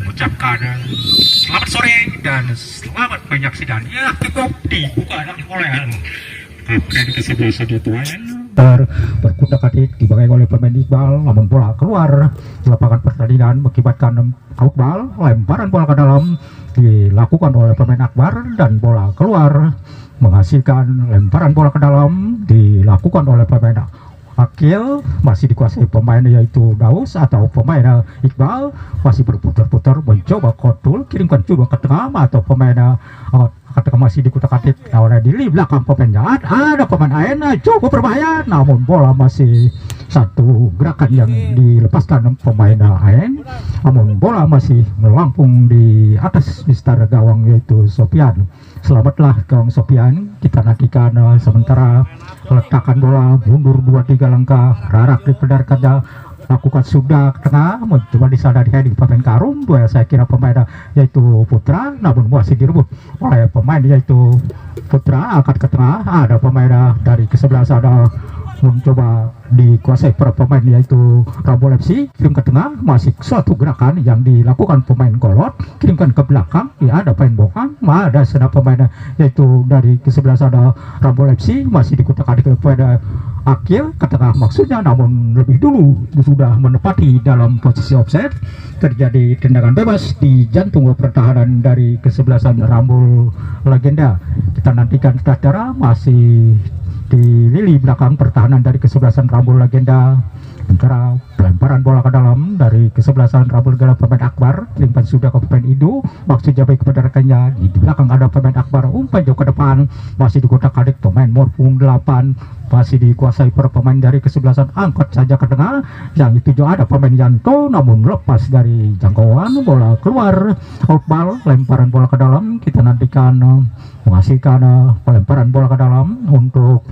mengucapkan selamat sore dan selamat menyaksikan ya cukup dibuka oleh kapten ke-11 Tuan berkuda katik dibagai oleh pemain Iqbal, namun bola keluar lapangan pertandingan mengakibatkan outball, lemparan bola ke dalam dilakukan oleh pemain Akbar dan bola keluar menghasilkan lemparan bola ke dalam dilakukan oleh pemain Akil, masih dikuasai pemain yaitu Daus atau pemain Iqbal, masih berputar-putar mencoba kotul kirimkan coba ke tengah atau pemain ketika masih dikutak-atik oleh di belakang pemain ada pemain Aena cukup berbahaya, namun bola masih satu gerakan yang dilepaskan pemain Aen, namun bola masih melambung di atas mister gawang yaitu Sofian. Selamatlah gawang Sofian, kita nantikan sementara letakkan bola mundur 2-3 langkah, Rarak dipedarkan lakukan sudah ke tengah, mencoba disadari di pemain Karum, dua saya kira pemain yaitu Putra, namun masih direbut oleh pemain yaitu Putra, angkat ke tengah, ada pemain dari ke-11 ada mencoba dikuasai para pemain yaitu Rambol FC, kirim ke tengah, masih suatu gerakan yang dilakukan pemain Kolot, kirimkan ke belakang, ya ada pemain Bohang, ada senap pemain yaitu dari ke-11 ada Rambol FC, masih dikutak-atik kepada Akil ke tengah maksudnya, namun lebih dulu sudah menepati dalam posisi offset, terjadi tendangan bebas di jantung pertahanan dari ke-11 Rambul Legenda. Kita nantikan secara masih di lini belakang pertahanan dari ke-11 Rambul Legenda, sementara pelemparan bola ke dalam dari ke-11 Rambul Legenda pemain Akbar, kirimkan sudah ke pemain Idu, maksudnya baik kepada rekannya, di belakang ada pemain Akbar, umpan jauh ke depan, masih dikotak-atik pemain Morfung 8, masih dikuasai per pemain dari ke-11 angkat saja ke tengah, yang itu juga ada pemain Yanto, namun lepas dari jangkauan, bola keluar, outball, lemparan bola ke dalam, kita nantikan menghasilkan pelemparan bola ke dalam untuk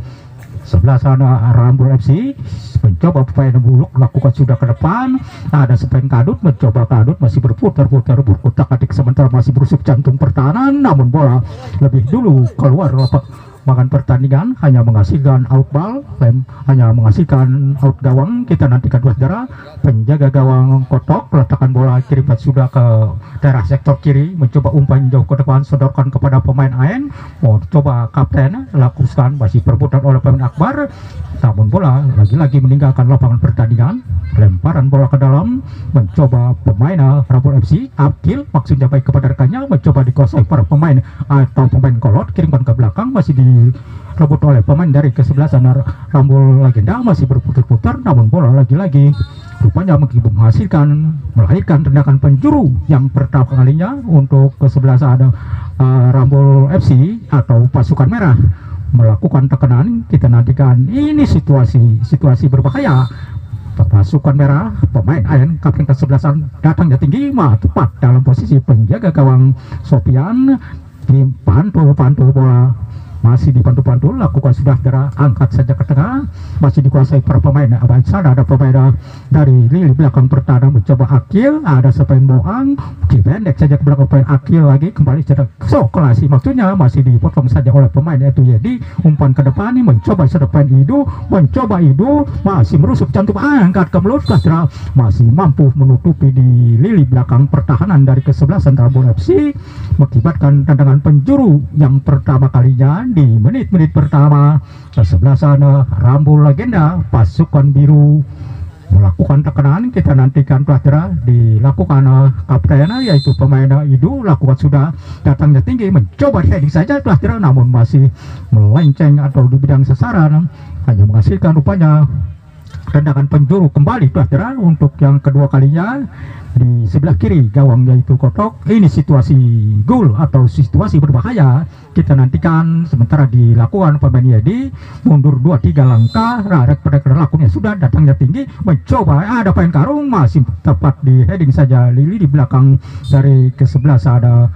sebelah sana Rambul FC, mencoba pemain Buluk lakukan sudah ke depan, ada pemain Kadut mencoba Kadut masih berputar-putar berkutak-atik sementara masih berusuk jantung pertahanan, namun bola lebih dulu keluar makan pertandingan, hanya menghasilkan outball, hanya menghasilkan out gawang. Kita nantikan dua saudara, penjaga gawang Kotok letakkan bola kirimkan sudah ke daerah sektor kiri, mencoba umpan jauh ke depan, sodorkan kepada pemain Aen, mau coba kapten lakukan, masih berputar oleh pemain Akbar, namun bola lagi-lagi meninggalkan lapangan pertandingan, lemparan bola ke dalam, mencoba pemain Rambul FC, Akil maksudnya baik kepada rekannya, mencoba dikuasai para pemain atau pemain Kolot, kirimkan ke belakang, masih direbut oleh pemain dari ke-11 Rambul Legenda, masih berputar-putar, namun bola lagi-lagi rupanya menghasilkan melahirkan tendangan penjuru yang pertama kalinya untuk ke-11 ada Rambul FC atau pasukan merah melakukan tekanan. Kita nantikan ini situasi berbahaya, pasukan merah pemain Ayan kapten ke-11 datangnya tinggi, tepat dalam posisi penjaga gawang Sofian, dipantul bola masih dipantu-pantu, lakukan sudah darah, angkat saja ke tengah, masih dikuasai para pemain. Baik sana ada pemain dari lini belakang pertahanan mencoba Akil, ada pemain Boang, dipendek saja ke belakang pemain Akil lagi, kembali sedang soklasi, maksudnya masih dipotong saja oleh pemain yaitu Yedi, umpan ke depan ini mencoba sedepan Idu, masih merusuk jantung, angkat ke mulut, masih mampu menutupi di lini belakang pertahanan dari ke-11 Rambul FC, mengakibatkan tendangan penjuru yang pertama kalinya di menit-menit pertama. Sebelah sana Rambul Legenda pasukan biru melakukan tekanan. Kita nantikan pelajaran dilakukan kapten yaitu pemain Idu, lakukan sudah datangnya tinggi, mencoba heading saja pelajaran, namun masih melenceng atau di bidang sasaran, hanya menghasilkan rupanya tendangan penjuru kembali pelajaran untuk yang kedua kalinya di sebelah kiri gawang yaitu Kotok. Ini situasi gol atau situasi berbahaya, kita nantikan sementara dilakukan pemain Yedi mundur 2-3 langkah, Rarak pada lakunya sudah datangnya tinggi, mencoba ada pemain Karung, masih tepat di heading saja lili di belakang dari ke-11 ada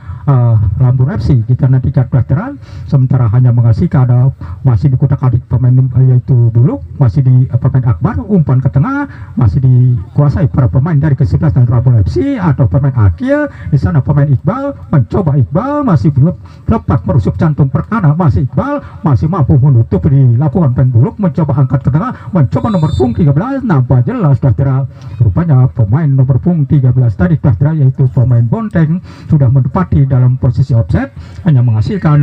Rambul FC kita nantikan pelajaran, sementara hanya mengasihkan masih di kotak adik pemain yaitu Buluk, masih di pemain Akbar, umpan ke tengah masih dikuasai para pemain dari ke-11 dan Rambul FC atau pemain Akil. Di sana pemain Iqbal mencoba, Iqbal masih belum tepat merusuk jantung pertahanan, masih Iqbal masih mampu menutup, dilakukan pemain Buluk mencoba angkat ke tengah, mencoba nomor punggung 13, nampak jelas kira rupanya pemain nomor punggung 13 tadi kira yaitu pemain Bonteng sudah menempati dalam posisi offset, hanya menghasilkan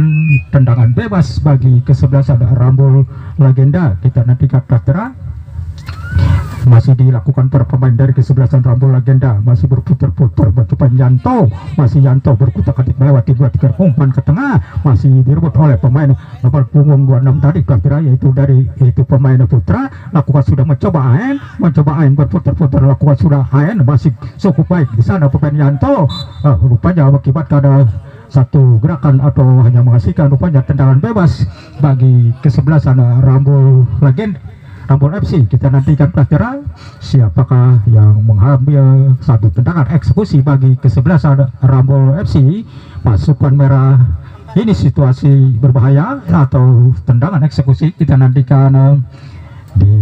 tendangan bebas bagi ke-11 ada Rambul Legenda. Kita nantikan kira masih dilakukan para pemain dari ke-11 Rambul Legenda, masih berputar-putar mencoba Yanto, masih Yanto berkutak-atik melewati 2-3 umpan ke tengah, masih direbut oleh pemain nomor punggung 26 tadi kira yaitu pemain Putra, lakukan sudah mencoba Ain berputar-putar, lakukan sudah Ain masih cukup baik di sana pemain Yanto, rupanya mengakibatkan ada satu gerakan atau hanya menghasilkan rupanya tendangan bebas bagi ke-11 Rambul Legenda, Rambul FC. Kita nantikan pelajaran siapakah yang mengambil satu tendangan eksekusi bagi ke-11 Rambul FC. Pasukan merah ini situasi berbahaya atau tendangan eksekusi. Kita nantikan di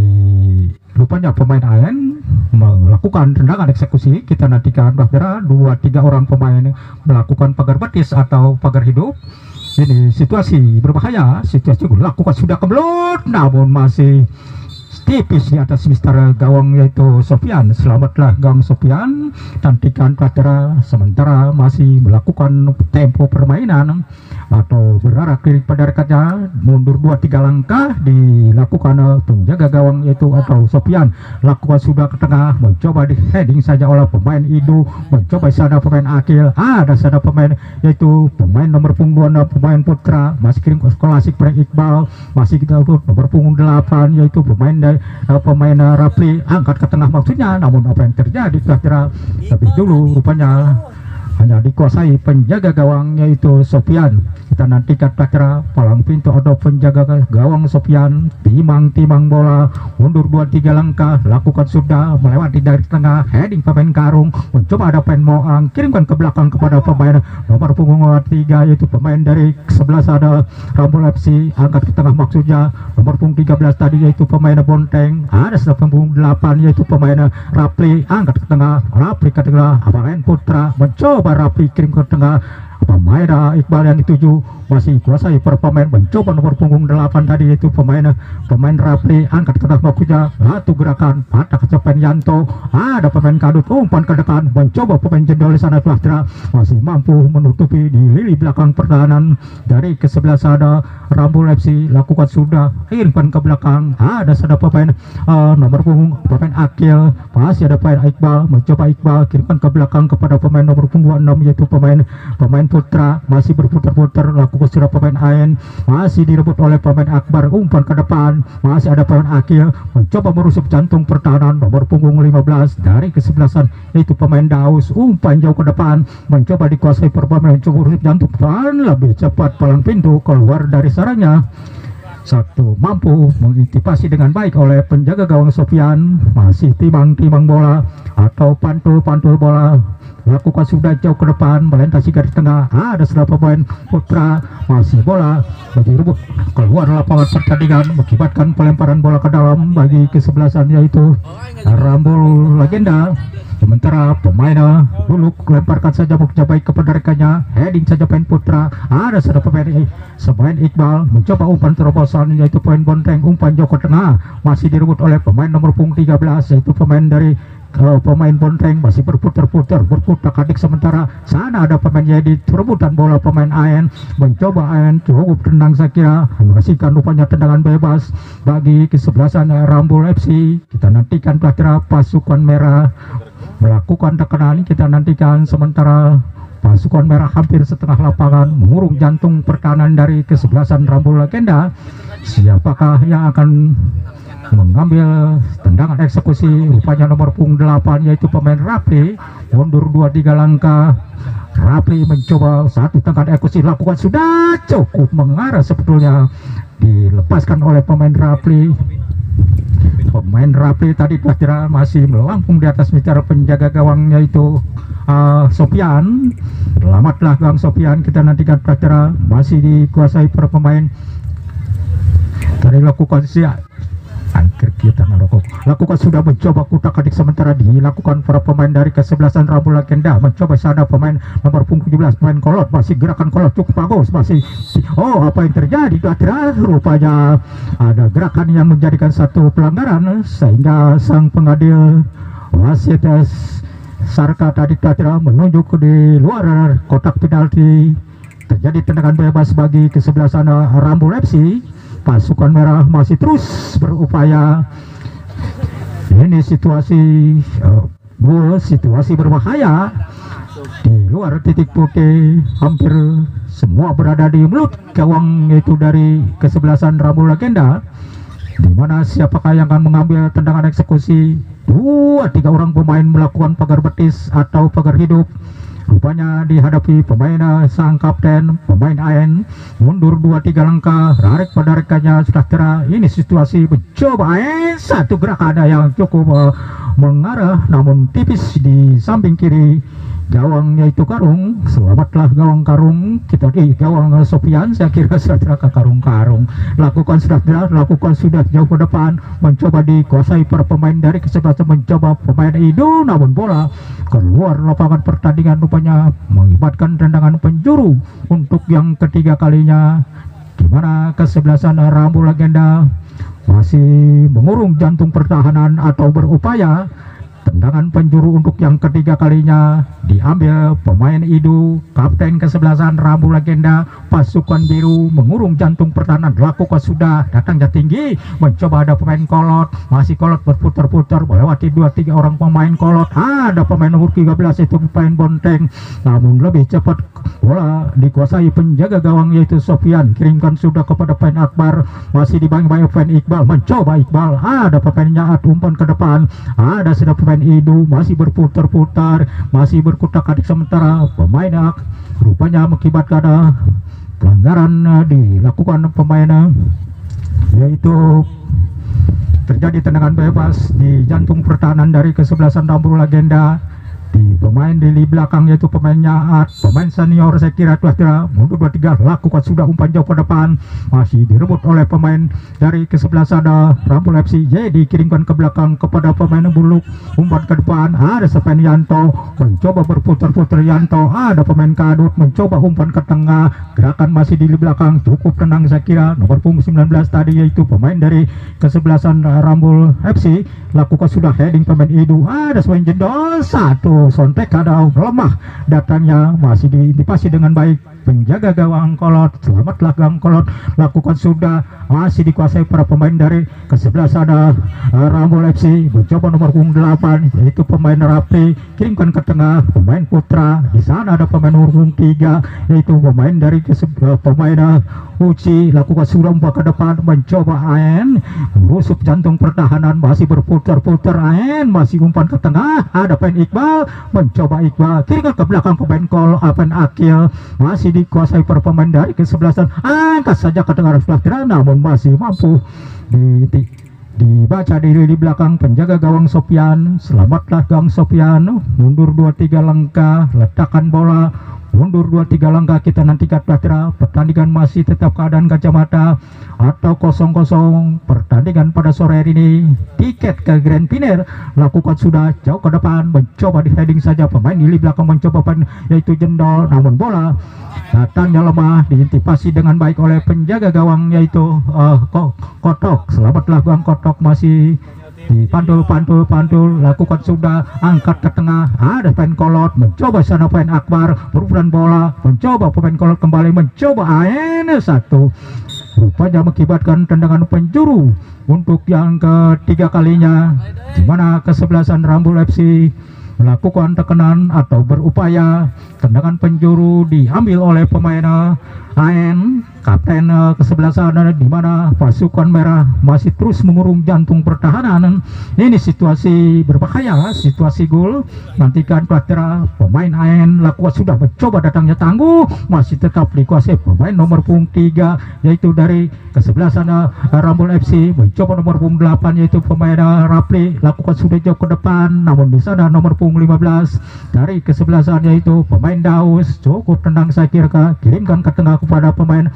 rupanya pemain AN melakukan tendangan eksekusi. Kita nantikan pelajaran 2-3 orang pemain melakukan pagar betis atau pagar hidup. Ini situasi berbahaya, situasi lakukan sudah kebelut namun masih tipis di atas mister gawang yaitu Sofian. Selamatlah gawang Sofian, tantikan Pratera sementara masih melakukan tempo permainan atau berarah kiri pada rekatnya, mundur 2-3 langkah dilakukan penjaga gawang yaitu atau Sofian, lakukan sudah ke tengah, mencoba di heading saja oleh pemain Idu, mencoba sana pemain Akil, ada sana pemain yaitu pemain nomor punggung 26 pemain Putra, masih kirim ke klasik pemain Iqbal, masih kita nomor punggung 8 yaitu pemain Rapli, angkat ke tengah maksudnya, namun apa yang terjadi kira-kira lebih dulu rupanya hanya dikuasai penjaga gawang yaitu Sofian. Kita nantikan kira-kira palang pintu atau penjaga gawang Sofian timang bola, mundur 2-3 langkah, lakukan sudah melewati dari tengah, heading pemain Karung, mencoba ada pemain Moang, kirimkan ke belakang kepada pemain nomor punggung 3 yaitu pemain dari 11 ada Rambul FC, angkat ke tengah maksudnya nomor punggung 13 tadi yaitu pemain Bonteng, ada punggung 8 yaitu pemain Rapli, angkat ke tengah, Rapli ke tengah, pemain Putra mencoba Rapli kirim ke tengah, pemain Iqbal yang dituju masih kuasai per pemain, mencoba nomor punggung 8 tadi yaitu pemain Rapli, angkat ke tengah maksudnya, satu gerakan patah kecapean Yanto, ada pemain Kadut, umpan ke depan, mencoba pemain Jendol sana Plastra masih mampu menutupi di lini belakang pertahanan dari ke-11 ada Rambul FC, lakukan sudah kirimkan ke belakang, ada sana pemain nomor punggung pemain Akil, masih ada pemain Iqbal, mencoba Iqbal kirimkan ke belakang kepada pemain nomor punggung 6 yaitu pemain Putra, masih berputar-putar, lakukan sudah pemain Ain, masih direbut oleh pemain Akbar, umpan ke depan, masih ada pemain Akil, mencoba merusuk jantung pertahanan nomor punggung 15 dari ke-11 yaitu pemain Daus, umpan jauh ke depan, mencoba dikuasai per pemain, mencoba merusuk jantung pertahanan, lebih cepat palang pintu keluar dari sarangnya. Satu mampu mengantisipasi dengan baik oleh penjaga gawang Sofian, masih timang bola atau pantul bola, lakukan sudah jauh ke depan, melintasi garis tengah, ada setelah pemain Putra, masih bola direbut keluar lapangan pertandingan, mengakibatkan pelemparan bola ke dalam bagi ke-11 yaitu Rambul Legenda. Sementara pemain Buluk lemparkan saja bekerja baik kepada rekannya, heading saja pemain Putra, ada sudah pemain Iqbal, mencoba umpan terobosan yaitu pemain Bonteng, umpan jauh ke tengah, masih direbut oleh pemain nomor punggung 13 yaitu pemain dari pemain Bonteng, masih berputar-putar berkutak-atik, sementara sana ada pemain jadi rebutan bola pemain AN, mencoba AN cukup tendang saya kira, menghasilkan rupanya tendangan bebas bagi ke-11 Rambul FC. Kita nantikan kira-kira pasukan merah melakukan tekanan, kita nantikan sementara pasukan merah hampir setengah lapangan mengurung jantung pertahanan dari ke-11 Rambul Legenda. Siapakah yang akan mengambil tendangan eksekusi? Rupanya nomor punggung 8 yaitu pemain Rapli, mundur 2-3 langkah, Rapli mencoba satu tendangan eksekusi, lakukan sudah cukup mengarah, sebetulnya dilepaskan oleh pemain Rapli. Pemain Rapli tadi masih melambung di atas bicara penjaga gawang yaitu Sofian, Selamatlah Gang Sofian, kita nantikan pelajaran masih dikuasai para pemain dari lakukan siap angker kita ngerokok lakukan sudah mencoba kutak adik sementara dilakukan para pemain dari kesebelasan Rabu Legenda mencoba sana pemain nomor punggung 17 pemain kolot masih gerakan kolot cukup bagus masih apa yang terjadi terakhir rupanya ada gerakan yang menjadikan satu pelanggaran sehingga sang pengadil wasit Sarka tadi menunjuk di luar kotak penalti terjadi tendangan bebas bagi kesebelasan Rambul FC. Pasukan merah masih terus berupaya. Ini situasi situasi berbahaya di luar titik putih, hampir semua berada di mulut gawang itu dari kesebelasan Rambul Legenda, di mana siapakah yang akan mengambil tendangan eksekusi. 2-3 orang pemain melakukan pagar betis atau pagar hidup. Rupanya dihadapi pemain sang kapten, pemain AN mundur 2-3 langkah, tarik pada rekannya sudah kira. Ini situasi mencoba satu gerakan ada yang cukup mengarah namun tipis di samping kiri gawang yaitu Karung. Selamatlah gawang Karung, kita di gawang Sofian saya kira sudah ke Karung lakukan sudah jauh ke depan, mencoba dikuasai para pemain dari kesebelasan, mencoba pemain itu namun bola keluar lapangan pertandingan, rupanya mengibatkan tendangan penjuru untuk yang ketiga kalinya, di mana kesebelasan Rambul Legenda masih mengurung jantung pertahanan atau berupaya. Tendangan penjuru untuk yang ketiga kalinya diambil pemain Idu, kapten kesebelasan Rambul Legenda. Pasukan biru mengurung jantung pertahanan, lakukan sudah datangnya tinggi, mencoba ada pemain kolot, masih kolot berputar-putar melewati 2-3 orang pemain kolot. Ada pemain nomor 13 itu pemain Bonteng, namun lebih cepat bola dikuasai penjaga gawang yaitu Sofian, kirimkan sudah kepada pemain Akbar, masih dibangun pemain Iqbal, mencoba Iqbal, ada pemainnya umpan ke depan, ada sudah pemain Idu masih berputar-putar, masih berkutak-atik sementara pemain rupanya mengakibatkan pelanggaran dilakukan pemain, yaitu terjadi tendangan bebas di jantung pertahanan dari kesebelasan Rambul Legenda. Di pemain di belakang yaitu pemainnya pemain senior saya kira mundur 2-3 lakukan sudah umpan jauh ke depan, masih direbut oleh pemain dari kesebelasan Rambul FC. Jadi dikirimkan ke belakang kepada pemain Buluk, umpan ke depan, ada Sepen Yanto mencoba berputar-putar Yanto, ada pemain Kadut mencoba umpan ke tengah, gerakan masih di belakang cukup tenang saya kira. Nomor punggung 19 tadi yaitu pemain dari kesebelasan Rambul FC, lakukan sudah heading pemain Idu, ada Sepen Jendol satu sontek ada lemah datangnya, masih diintipasi dengan baik penjaga gawang kolot. Selamatlah gawang kolot, lakukan sudah, masih dikuasai para pemain dari kesebelasan Rambul FC. Mencoba nomor punggung 8 yaitu pemain Rapi, kirimkan ke tengah pemain Putra, di sana ada pemain nomor punggung 3 yaitu pemain dari pemain Uci, lakukan sudah umpan ke depan, mencoba AN rusuk jantung pertahanan, masih berputar-putar AN, masih umpan ke tengah, ada pemain Iqbal, mencoba Iqbal, kirimkan ke belakang pemain Apen Akil, masih dikuasai para pemain dari kesebelasan, angkat saja ke tengah sebelah namun masih mampu dibaca diri di belakang penjaga gawang Sofian. Selamatlah gawang Sofian, mundur 2-3 langkah, letakkan bola, mundur 2-3 langkah, kita nantikan pertandingan masih tetap keadaan kacamata atau 0-0 pertandingan pada sore hari ini. Tiket ke Grand Final lakukan sudah jauh ke depan, mencoba di heading saja pemain di belakang, mencoba yaitu Jendol, namun bola datangnya lemah, diintipasi dengan baik oleh penjaga gawang yaitu Kotok. Selamatlah gawang Kotok, masih dipantul, lakukan sudah, angkat ke tengah, ada pemain kolot, mencoba sana pemain Akbar, berukuran bola, mencoba pemain kolot kembali, mencoba satu, rupanya mengakibatkan tendangan penjuru untuk yang ketiga kalinya, di mana kesebelasan Rambul FC melakukan tekanan atau berupaya. Tendangan penjuru diambil oleh pemain AN kapten kesebelasan di mana pasukan merah masih terus mengurung jantung pertahanan. Ini situasi berbahaya, situasi gol. Nantikan Patera pemain AN lakukan sudah mencoba datangnya tangguh, masih tetap dikuasai pemain nomor punggung 3 yaitu dari kesebelasan Rambul FC, mencoba nomor punggung 8 yaitu pemain Rapli, lakukan sudah jauh ke depan, namun di sana nomor punggung 15 dari kesebelasan yaitu pemain Daus, cukup tenang saya kira, kirimkan ke tengah kepada pemain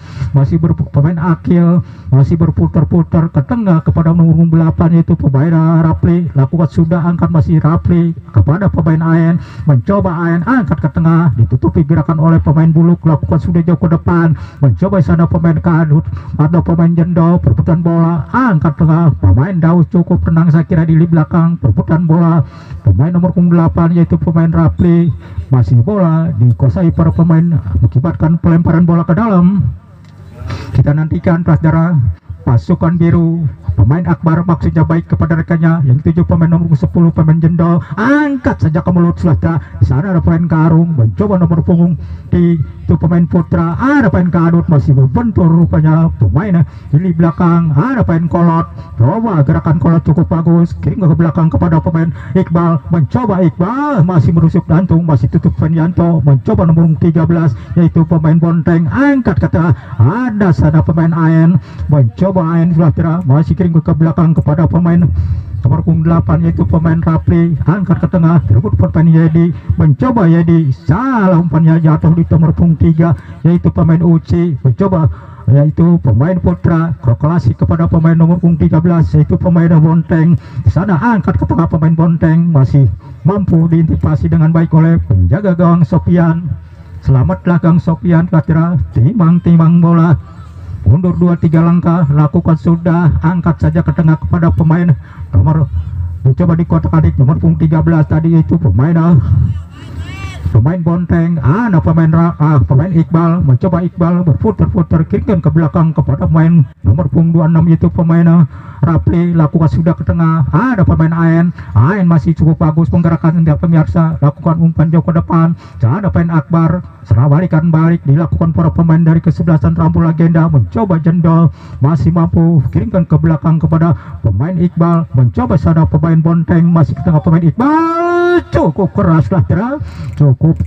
pemain Akil, masih berputar-putar ke tengah kepada nomor 8 yaitu pemain Rapli, lakukan sudah angkat masih Rapli kepada pemain AN, mencoba AN angkat ke tengah, ditutupi gerakan oleh pemain Buluk, lakukan sudah jauh ke depan, mencoba sana pemain Kadut atau pemain Jendo, perputaran bola angkat tengah, pemain Daus cukup tenang saya kira di belakang, perputaran bola pemain nomor 8 yaitu pemain Rapli, masih bola dikuasai para pemain, mengakibatkan pelemparan bola ke dalam. Kita nantikan saudara pasukan biru, pemain Akbar maksudnya baik kepada rekannya yang 7 pemain nomor 10 pemain Jendol, angkat saja ke mulut saudara. Di sana ada pemain Karung, mencoba nomor punggung di itu pemain Putra, ada pemain Kadut masih membentur rupanya pemain di belakang, ada pemain Kolot, coba gerakan Kolot cukup bagus, kirim ke belakang kepada pemain Iqbal, mencoba Iqbal masih merusuk jantung, masih tutup Fenyanto, mencoba nomor 13 yaitu pemain Bonteng, angkat ke tengah, ada sana pemain AN, mencoba AN saudara, masih kirim ke belakang kepada pemain nomor 8 yaitu pemain Rapli, angkat ke tengah, direbut pemain Yedi, mencoba Yedi, salah umpannya jatuh di nomor 3 yaitu pemain Uci, mencoba yaitu pemain Putra, krokolasi kepada pemain nomor 13 yaitu pemain Bonteng, di sana angkat ke tengah pemain Bonteng, masih mampu diantisipasi dengan baik oleh penjaga gawang Sofian. Selamatlah Gang Sofian Katira, timang-timang bola, mundur 2-3 langkah, lakukan sudah, angkat saja ke tengah kepada pemain nomor, mencoba di kotak adik nomor 13 tadi yaitu pemain Bonteng, pemain Iqbal, mencoba Iqbal berputar-putar kirimkan ke belakang kepada pemain nomor 26 yaitu pemain Rapli, lakukan sudah ke tengah, ada pemain AN masih cukup bagus penggerakan dari pemirsa, lakukan umpan jauh ke depan, ada pemain Akbar, serah balikan balik dilakukan para pemain dari kesebelasan Rambul Legenda, mencoba Jendol masih mampu kirimkan ke belakang kepada pemain Iqbal, mencoba sana pemain Bonteng, masih ke tengah pemain Iqbal, cukup keras lah cukup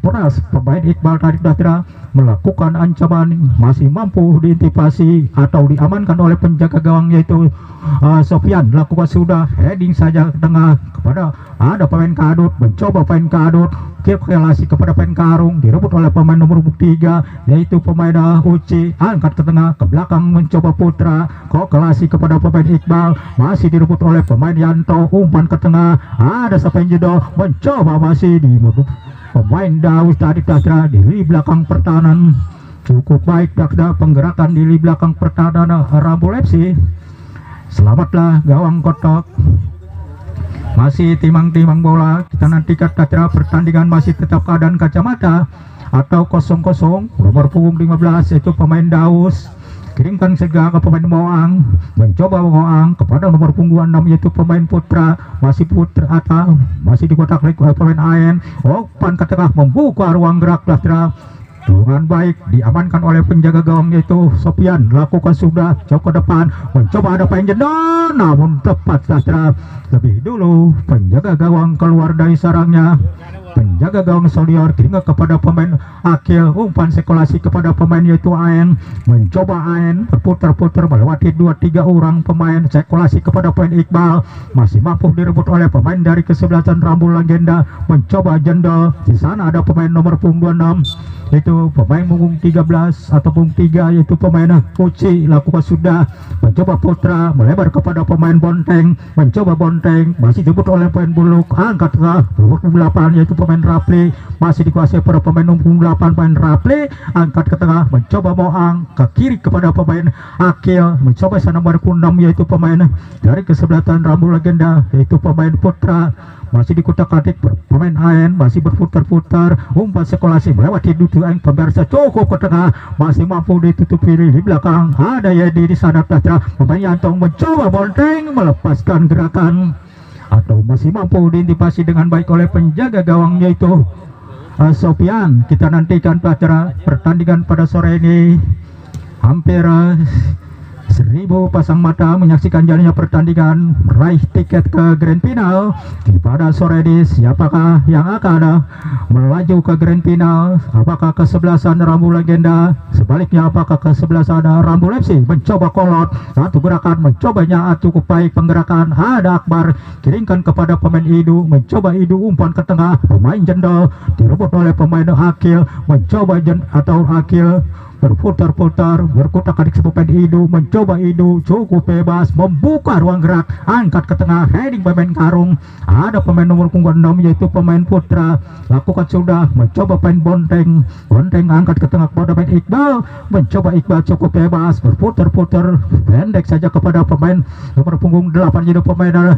keras pemain Iqbal tadi dah melakukan ancaman, masih mampu diantisipasi atau diamankan oleh penjaga gawang yaitu Sofian, lakukan sudah heading saja ke tengah kepada ada pemain Kadut, mencoba pemain Kadut relasi kepada pemain Karung, direbut oleh pemain nomor 3 yaitu pemain Uci, angkat ke tengah ke belakang, mencoba Putra, relasi kepada pemain Iqbal, masih direbut oleh pemain Yanto, umpan ke tengah, ada sampai Jedo, mencoba masih di pemain Daus tadi di belakang pertahanan, cukup baik penggerakan di belakang pertahanan Rambul FC. Selamatlah gawang kotak, masih timang-timang bola. Kita nantikan pertandingan masih tetap keadaan kacamata atau 0-0. Nomor punggung 15 yaitu pemain Daus, kirimkan segera ke pemain Moang, mencoba Moang kepada nomor punggung 6 yaitu pemain Putra, masih Putra atau masih dikotak oleh pemain AN, umpan ke tengah membuka ruang gerak dengan baik, diamankan oleh penjaga gawang yaitu Sofian, lakukan sudah jauh ke depan, mencoba ada pemain Jendol, namun tepat lebih dulu penjaga gawang keluar dari sarangnya, penjaga gawang Solior kirim kepada pemain Akil, umpan sekolasi kepada pemain yaitu AN, mencoba AN berputar-putar melewati 2-3 orang pemain, sekolasi kepada pemain Iqbal, masih mampu direbut oleh pemain dari kesebelasan Rambul Legenda, mencoba Jendol, di sana ada pemain nomor punggung 26 yaitu pemain punggung 13 atau punggung 3 yaitu pemain Uci, lakukan sudah, mencoba Putra melebar kepada pemain Bonteng, mencoba Bonteng, masih direbut oleh pemain Buluk, angkat ke punggung 8 yaitu pemain Rapli, masih dikuasai pada pemain punggung 8 pemain Rapli, angkat ke tengah, mencoba Moang ke kiri kepada pemain Akil, mencoba sana nomor 6 yaitu pemain dari kesebelasan Rambul Legenda yaitu pemain Putra, masih dikutak-atik pemain AN, masih berputar-putar, umpan sekolasi melewati dudukan pemirsa, cukup ke tengah, masih mampu ditutupi di belakang, ada Yedi di sana pemain Yantong, mencoba Bonteng melepaskan gerakan atau masih mampu diantisipasi dengan baik oleh penjaga gawang yaitu Sofian. Kita nantikan acara pertandingan pada sore ini. Hampir 1000 pasang mata menyaksikan jalannya pertandingan meraih tiket ke Grand Final. Pada sore ini siapakah yang akan melaju ke Grand Final? Apakah kesebelasan Rambu Legenda? Sebaliknya apakah kesebelasan Rambu FC? Mencoba kolot satu gerakan, mencobanya cukup baik penggerakan. Ada Akbar kirimkan kepada pemain Idu, mencoba Idu umpan ke tengah, pemain Jendol direbut oleh pemain Akil, mencoba atau Akil berputar-putar, berkutak-atik pemain Idu, mencoba Idu cukup bebas, membuka ruang gerak, angkat ke tengah, heading pemain Karung. Ada pemain nomor punggung 6 yaitu pemain Putra, lakukan sudah, mencoba pemain Bonteng, Bonteng angkat ke tengah kepada pemain Iqbal, mencoba Iqbal cukup bebas, berputar-putar, pendek saja kepada pemain nomor punggung 8 yaitu pemain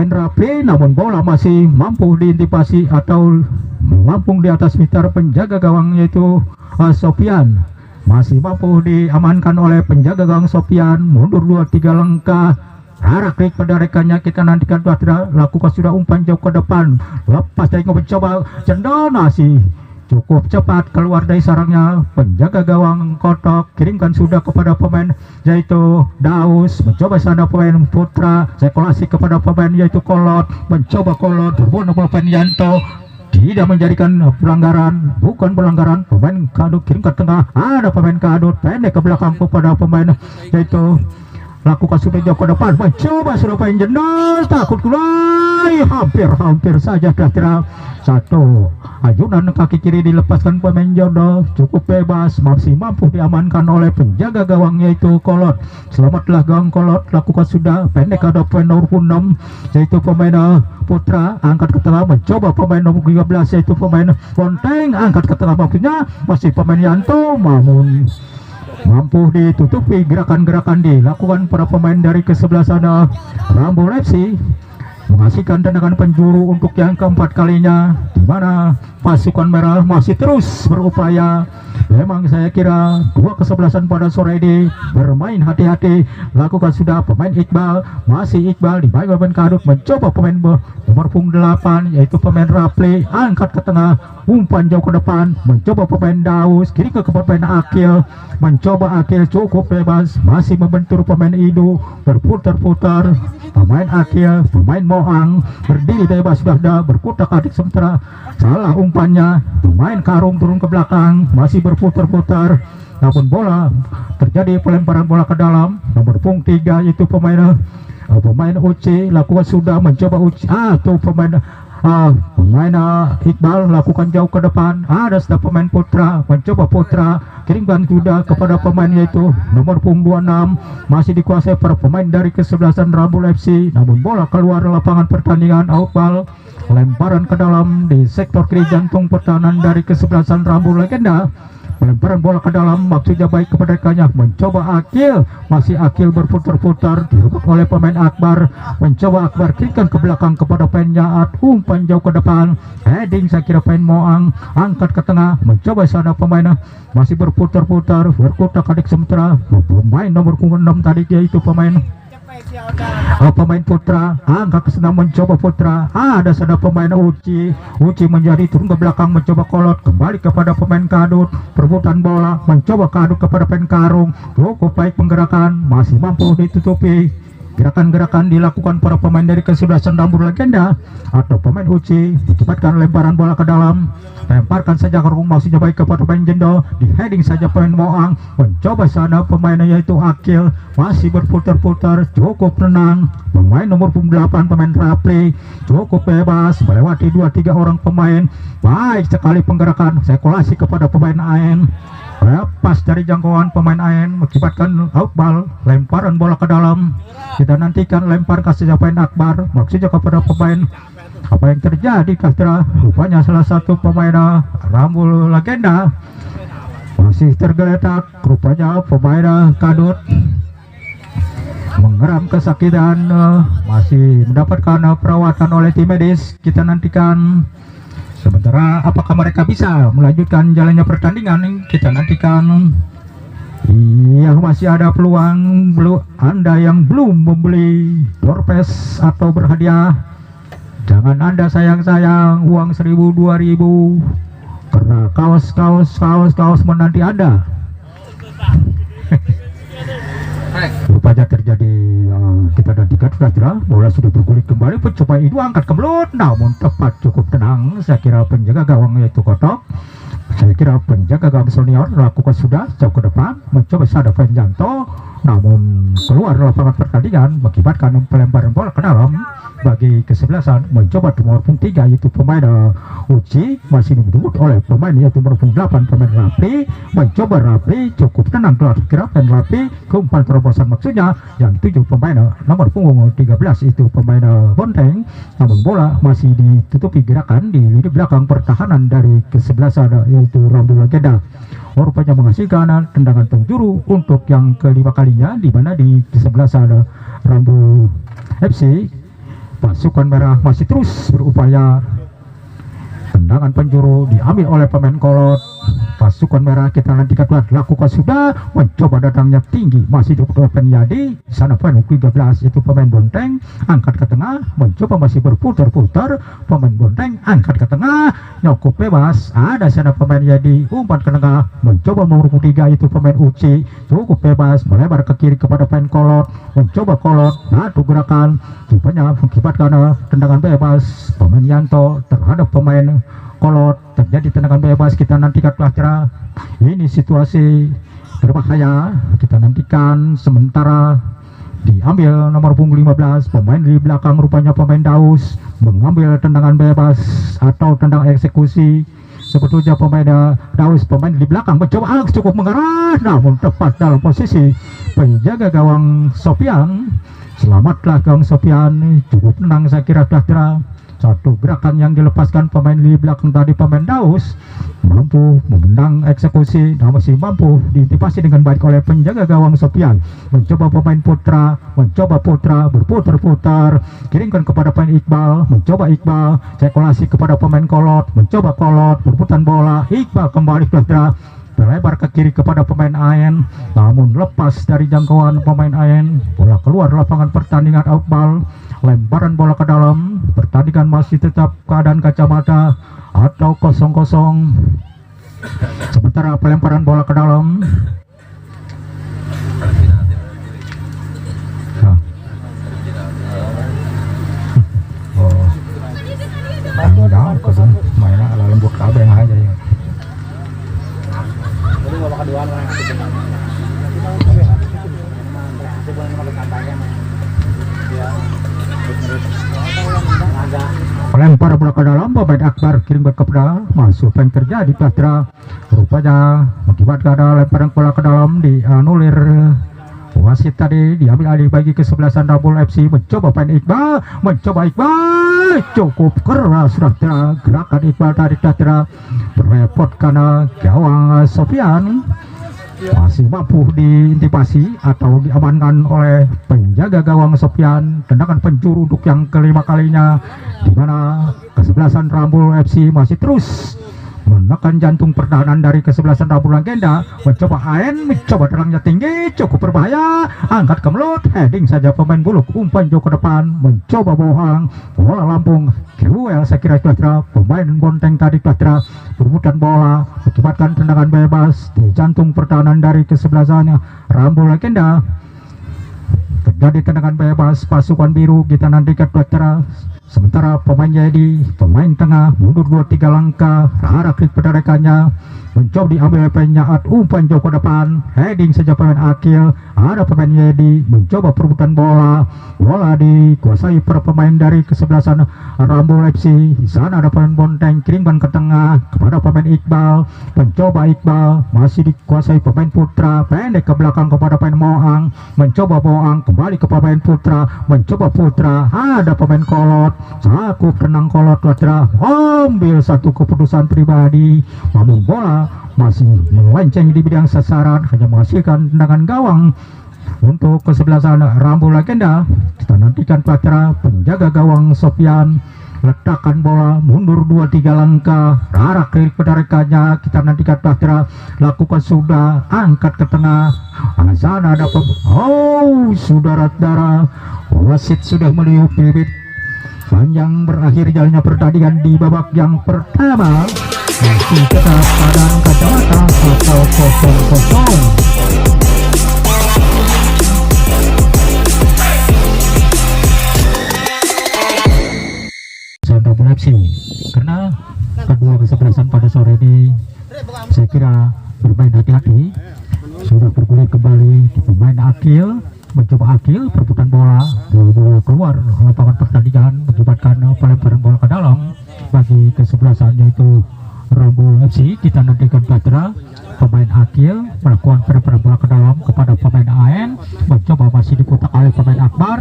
Rapi, namun bola masih mampu diintipasi atau melampung di atas mitar penjaga gawang yaitu Sofian. Masih mampu diamankan oleh penjaga gawang Sofian, mundur 2-3 langkah, arah klik pada rekannya. Kita nantikan tidak lakukan sudah umpan jauh ke depan, lepas dari mencoba Jendol, masih cukup cepat keluar dari sarangnya penjaga gawang Kotok, kirimkan sudah kepada pemain yaitu Daus, mencoba sana pemain Putra, sirkulasi kepada pemain yaitu Kolot, mencoba Kolot, terbunuh pemain Yanto, tidak menjadikan pelanggaran, bukan pelanggaran. Pemain Kadut kirim ke tengah, ada pemain Kadut pendek ke belakang kepada pemain yaitu lakukan sudah jauh ke depan, mencoba sudah pemain Jendol, takut keluar, hampir saja kira-kira satu ayunan kaki kiri dilepaskan pemain Jendol, cukup bebas, masih mampu diamankan oleh penjaga gawang yaitu Kolot. Selamatlah gawang Kolot, lakukan sudah pendek ada pemain nomor 6 yaitu pemain Putra, angkat ke tengah, mencoba pemain nomor 13 yaitu pemain Bonteng, angkat ke tengah, maksudnya masih pemain Yanto, namun mampu ditutupi gerakan-gerakan dilakukan para pemain dari kesebelasan Rambu FC, menghasilkan tendangan penjuru untuk yang keempat kalinya, di mana pasukan merah masih terus berupaya. Memang saya kira dua kesebelasan pada sore ini bermain hati-hati, lakukan sudah pemain Iqbal, masih Iqbal di bawah pemain Kadut, mencoba pemain nomor punggung 8 yaitu pemain Rapli, angkat ke tengah, umpan jauh ke depan, mencoba pemain Daus, kiri ke pemain Akil, mencoba Akil cukup bebas, masih membentur pemain Idu, berputar-putar, pemain Akil, pemain Mohang berdiri bebas sudah berkutak-atik sementara salah umpannya, pemain Karung turun ke belakang, masih berputar-putar, namun bola terjadi pelemparan bola ke dalam. Nomor punggung 3 yaitu pemain Uci, lakukan sudah, mencoba Uci atau pemain Iqbal lakukan jauh ke depan, ada sudah pemain Putra, mencoba Putra kirimkan kuda kepada pemain yaitu nomor punggung 26, masih dikuasai para pemain dari kesebelasan Rambu FC, namun bola keluar lapangan pertandingan, outball, lemparan ke dalam di sektor kiri jantung pertahanan dari kesebelasan Rambu Legenda. Pelemparan bola ke dalam maksudnya baik kepada rekannya, mencoba Akil, masih Akil berputar-putar, direbut oleh pemain Akbar, mencoba Akbar kirimkan ke belakang kepada pemain Yaat, umpan jauh ke depan, heading saya kira pemain Moang, angkat ke tengah, mencoba sana pemain masih berputar-putar, berkutak-atik sementara pemain nomor 6 tadi yaitu pemain Putra, angkat ke senang, mencoba Putra, ada sana pemain Uci menjadi turun ke belakang, mencoba Kolot, kembali kepada pemain Kadut, perebutan bola, mencoba Kadut kepada pemain Karung, cukup baik penggerakan, masih mampu ditutupi gerakan-gerakan dilakukan para pemain dari kesebelasan Rambu Legenda atau pemain Uci, mencepat lemparan bola ke dalam, lemparkan saja ke rumah maksudnya baik kepada pemain Jendol, di heading saja pemain Moang, mencoba sana pemain yaitu Akil, masih berputar-putar, cukup tenang, pemain nomor 8 pemain Rapli, cukup bebas melewati 2-3 orang pemain, baik sekali penggerakan, sirkulasi kepada pemain AN, lepas dari jangkauan pemain AN, mengakibatkan outball, lemparan bola ke dalam. Kita nantikan lempar kasih pemain Akbar, maksudnya kepada pemain, apa yang terjadi kira rupanya salah satu pemain Rambu Legenda masih tergeletak, rupanya pemain Kadut mengeram kesakitan, masih mendapatkan perawatan oleh tim medis. Kita nantikan sementara apakah mereka bisa melanjutkan jalannya pertandingan, kita nantikan. Iya, masih ada peluang. Anda yang belum membeli door pass atau berhadiah Jangan Anda sayang-sayang uang 1.000 2.000 karena kaos menanti Anda. Rupanya terjadi kita nantikan sudah bola sudah bergulir kembali, pencoba itu angkat ke mulut namun tepat cukup tenang. Saya kira penjaga gawang yaitu Kotok, saya kira penjaga gawang senior lakukan sudah jauh ke depan mencoba Sada Venjanto, namun keluar lapangan pertandingan mengakibatkan pelemparan bola ke dalam bagi kesebelasan mencoba nomor 3 yaitu pemain Uci, masih didukung oleh pemain yaitu nomor 8 pemain Rapi. Mencoba Rapi cukup tenang kira dan Rapi ke umpan terobosan maksudnya yang 7 pemain nomor punggung 13 itu pemain Bonteng, namun bola masih ditutupi gerakan di lini belakang pertahanan dari kesebelasan yaitu Rambu Legenda. Rupanya menghasilkan tendangan penjuru untuk yang kelima kalinya, di mana di kesebelasan Rambu FC pasukan merah masih terus berupaya. Tendangan penjuru diambil oleh pemain Kolot. Pasukan merah kita nantikan lakukan sudah mencoba datangnya tinggi masih cukup Penyadi. Sana pemain 13 itu pemain Bonteng angkat ke tengah mencoba masih berputar-putar. Pemain Bonteng angkat ke tengah nyokop bebas. Ada sana pemain Yadi umpan ke tengah mencoba nomor 3 itu pemain Uci cukup bebas melebar ke kiri kepada pemain Kolot. Mencoba Kolot satu gerakan rupanya mengakibatkan tendangan bebas pemain Yanto terhadap pemain Kolot. Terjadi tendangan bebas, kita nantikan pelajaran. Ini situasi berbahaya, kita nantikan. Sementara diambil nomor punggung 15 pemain di belakang rupanya pemain Daus mengambil tendangan bebas atau tendangan eksekusi. Sebetulnya pemain Daus pemain di belakang mencoba cukup mengarah namun tepat dalam posisi penjaga gawang Sofian. Selamatlah gawang Sofian, cukup tenang saya kira pelajaran. Satu gerakan yang dilepaskan pemain di belakang tadi pemain Daus mampu menendang eksekusi dan masih mampu diantisipasi dengan baik oleh penjaga gawang Sofian. Mencoba pemain Putra berputar-putar kirimkan kepada pemain Iqbal, mencoba Iqbal sirkulasi kepada pemain Kolot, mencoba Kolot berputar bola, Iqbal kembali Putra berlebar ke kiri kepada pemain Aen namun lepas dari jangkauan pemain Aen, bola keluar lapangan pertandingan. Iqbal lemparan bola ke dalam, pertandingan masih tetap keadaan kacamata atau 0-0. Sementara pelemparan bola ke dalam mainnya ala lembut kabeh aja ya. Lempar bola ke dalam pemain Akbar kirim ke kepada masuk yang terjadi Patra. Rupanya mengakibatkan ada lemparan bola ke dalam dianulir wasit tadi, diambil alih bagi kesebelasan Rambu FC. Mencoba pemain Iqbal cukup keras sudah gerakan Iqbal tadi Patra merepotkan gawang Sofian. Masih mampu diintipasi atau diamankan oleh penjaga gawang Sofian. Tendangan penjuru untuk yang kelima kalinya, di mana kesebelasan Rambu FC masih terus menekan jantung pertahanan dari kesebelasan Rambu Legenda. Mencoba Aen, mencoba terangnya tinggi, cukup berbahaya, angkat ke mulut, heading saja pemain Buluk, umpan jauh ke depan, mencoba bohong, bola Lampung, Kewel saya kira Patra, pemain Bonteng tadi Patra, berputar bola, mengakibatkan tendangan bebas di jantung pertahanan dari kesebelasannya Rambu Legenda. Terjadi tendangan bebas pasukan biru, kita nantikan Patra. Sementara pemain Jadi, pemain tengah mundur 2-3 langkah arah klik penderekannya, mencoba diambil penyaat umpan jauh ke depan, heading saja pemain Akil. Ada pemain Jadi mencoba perebutan bola dikuasai per pemain dari kesebelasan Rambu FC. Di sana ada pemain Bonteng kirimkan ke tengah kepada pemain Iqbal, mencoba Iqbal masih dikuasai pemain Putra, pendek ke belakang kepada pemain Moang, mencoba Moang kembali ke pemain Putra, mencoba Putra, ada pemain Kolot, sakup tenang Kolot Putra, ambil satu keputusan pribadi, namun bola masih melenceng di bidang sasaran, hanya menghasilkan tendangan gawang untuk kesebelasan Rambu Legenda. Kita nantikan Patra, penjaga gawang Sofian letakkan bola mundur 2-3 langkah arah kiri penderekannya. Kita nantikan Patra lakukan sudah, angkat ke tengah. Sana ada saudara-saudara, wasit sudah meliuk bibit Panjang berakhir jalannya pertandingan di babak yang pertama. Masih tetap padang kacamata atau 0-0. Rambul FC, karena kedua kesebelasan pada sore ini saya kira bermain hati-hati, sudah bergulir kembali di pemain Akil, mencoba Akil perebutan bola keluar lapangan pertandingan, mengakibatkan pelemparan bola ke dalam bagi kesebelasan yaitu Rambul FC. Kita nantikan Patra pemain Akil melakukan pelemparan bola ke dalam kepada pemain AN, mencoba masih diputar oleh pemain Akbar,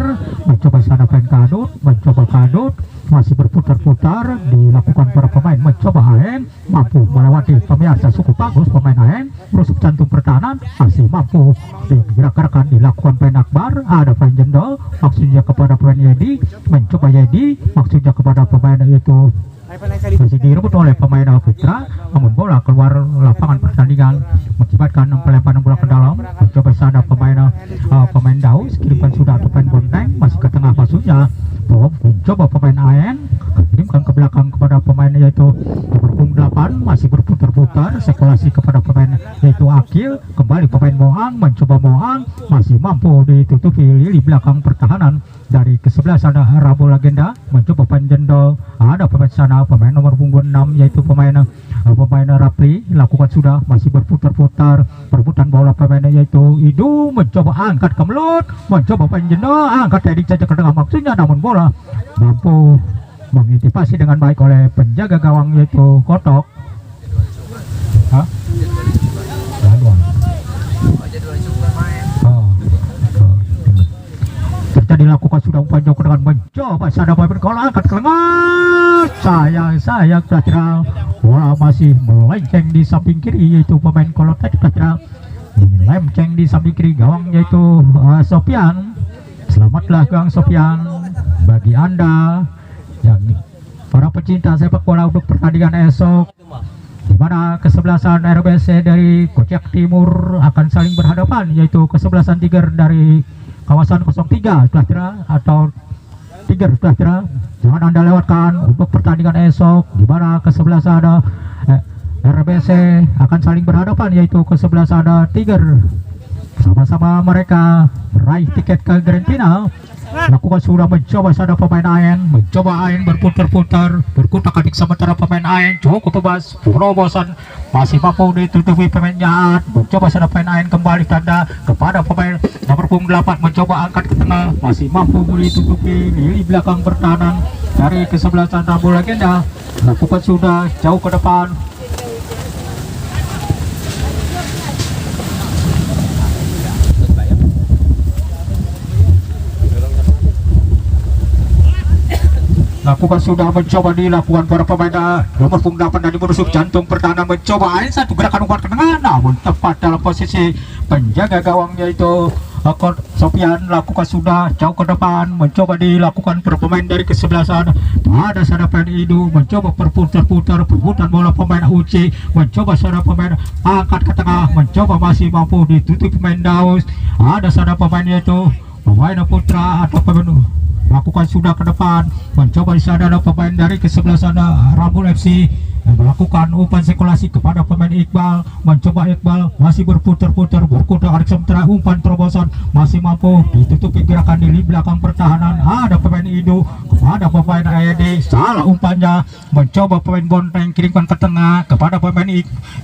mencoba sana pemain Kadut, mencoba Kadut masih berputar-putar dilakukan para pemain, mencoba AN mampu melewati pemirsa cukup bagus pemain AN, merusuk jantung pertahanan masih mampu digerak-gerakan dilakukan pemain Akbar, ada pemain Jendol maksudnya kepada pemain Yedi, mencoba Yedi maksudnya kepada pemain itu masih direbut oleh pemain Putra, namun bola keluar lapangan pertandingan mengakibatkan pelemparan bola ke dalam, mencoba sana pemain Daus, kirimkan sudah atau pemain Bonteng masih ke tengah maksudnya mencoba pemain AN kirimkan ke belakang kepada pemain yaitu nomor 8 masih berputar-putar sekulasi kepada pemain yaitu Akil, kembali pemain Moang, mencoba Moang masih mampu ditutupi di belakang pertahanan dari kesebelasan Rambul Legenda, mencoba pemain Jendol, ada pemain sana pemain nomor punggung 6 yaitu pemain Rapli lakukan sudah masih berputar-putar perebutan bola pemain yaitu Idu, mencoba angkat ke melut, mencoba pemain Jendol angkat tadi saja ke tengah maksudnya, namun bola mampu mengantisipasi dengan baik oleh penjaga gawang yaitu Kotok. Terjadi dilakukan sudah umpan jauh dengan mencoba sana bergol angkat ke lengan, sayang Patra bola masih melenceng di samping kiri yaitu pemain Kolotek. Patra melenceng di samping kiri gawang yaitu Sofian. Selamatlah Gang Sofian bagi Anda yang para pecinta sepak bola untuk pertandingan esok, di mana kesebelasan RBC dari Kocek Timur akan saling berhadapan yaitu kesebelasan Tiger dari kawasan 03 Sejahtera atau Tiger Sejahtera. Jangan Anda lewatkan untuk pertandingan esok, di mana kesebelasan RBC akan saling berhadapan yaitu kesebelasan Tiger. Sama-sama mereka meraih tiket ke Grand Final. Lakukan sudah mencoba sana pemain AN, mencoba AN berputar-putar berkutak-atik sementara pemain AN cukup bebas perobosan masih mampu ditutupi pemain Jahat, mencoba sana pemain AN kembali tanda kepada pemain nomor 8 mencoba angkat ke tengah masih mampu ditutupi di belakang pertahanan dari kesebelasan Rambul Legenda. Lakukan sudah jauh ke depan. Lakukan sudah mencoba dilakukan para pemain nomor 8 dari menusuk jantung pertahanan, mencoba satu gerakan umpan ke tengah namun tepat dalam posisi penjaga gawang yaitu Sofian. Lakukan sudah jauh ke depan, mencoba dilakukan para pemain dari kesebelasan ada sana pemain Idu, mencoba berputar-putar perebutan bola pemain Uci, mencoba sana pemain angkat ke tengah, mencoba masih mampu ditutup pemain Daus, ada sana pemain yaitu pemain Putra atau pemain lakukan sudah ke depan, mencoba di sana ada pemain dari kesebelasan Rambul FC yang melakukan umpan sirkulasi kepada pemain Iqbal, mencoba Iqbal masih berputar-putar berkutak-atik sementara umpan terobosan masih mampu ditutupi gerakan di belakang pertahanan, ada pemain Idu kepada pemain AED, salah umpannya, mencoba pemain Bonteng kirimkan ke tengah kepada pemain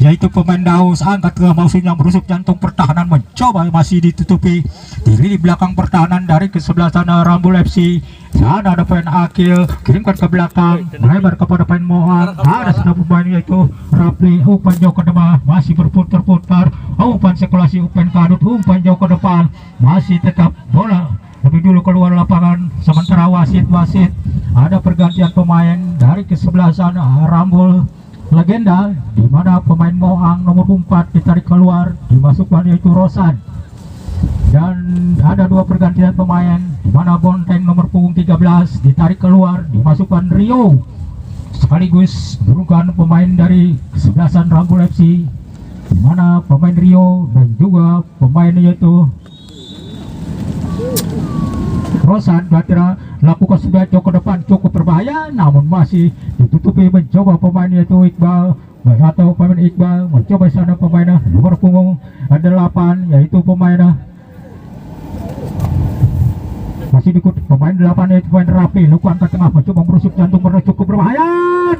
yaitu pemain Daus, angkat ke maksudnya merusuk jantung pertahanan, mencoba masih ditutupi di belakang pertahanan dari kesebelasan Rambul FC. Sana ada pemain Akil kirimkan ke belakang melebar kepada pemain Mohan, ada sudah pemain yaitu Rapli, umpan jauh ke depan masih berputar-putar, umpan sirkulasi umpan Kadut, umpan jauh ke depan masih tetap bola lebih dulu keluar lapangan sementara wasit ada pergantian pemain dari kesebelasan Rambul Legenda, di mana pemain Moang nomor 4 ditarik keluar dimasukkan yaitu Rosan, dan ada dua pergantian pemain di mana Bonteng nomor punggung 13 ditarik keluar dimasukkan Rio, sekaligus menurunkan pemain dari kesebelasan Rambul FC di mana pemain Rio dan juga pemain yaitu Rosan Batera. lakukan sudah jauh ke depan cukup berbahaya, namun masih ditutupi mencoba pemain yaitu Iqbal atau pemain Iqbal mencoba sana pemain nomor punggung 8 yaitu pemain masih diikut pemain 8 yaitu pemain Rapi lakukan ke tengah mencoba merusuk jantung cukup berbahaya,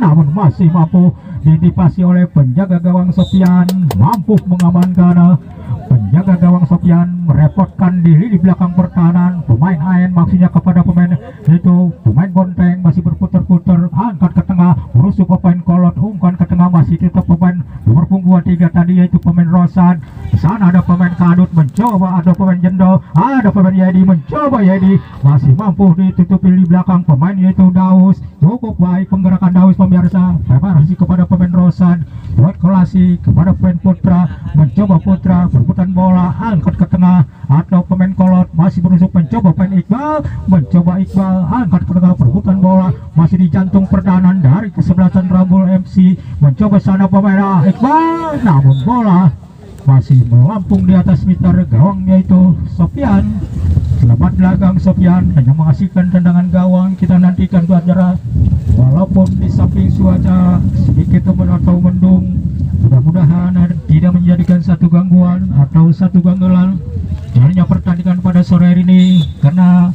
namun masih mampu ditipasi oleh penjaga gawang Sofian, mampu mengamankan penjaga gawang Sofian, merepotkan diri di belakang pertahanan pemain AN maksudnya kepada pemain itu pemain Bonteng masih berputar-putar angkat ke tengah merusuk pemain Kolot, umpan ke tengah masih tetap pemain nomor punggung 3 tadi yaitu pemain Rosan. Di sana ada pemain Kadut mencoba, ada pemain Jendo, ada pemain Yedi mencoba, Yedi masih mampu ditutupi di belakang pemain yaitu Daus. Cukup baik penggerakan Daus pemirsa, preparasi kepada pemain Rosan, buat kolasi kepada pemain Putra, mencoba Putra berputar bola angkat ke tengah atau pemain Kolot masih berusuk mencoba pemain Iqbal, mencoba Iqbal angkat ke tengah berputar bola masih di jantung pertahanan dari kesebelasan Rambul MC, mencoba sana pemain Iqbal, namun bola masih melampung di atas meter gawangnya itu Sofian. Selamat dagang Sofian, hanya menghasilkan tendangan gawang. Kita nantikan pelajaran walaupun di samping cuaca sedikit atau mendung, mudah-mudahan tidak menjadikan satu gangguan atau satu gangguan jalannya pertandingan pada sore hari ini, karena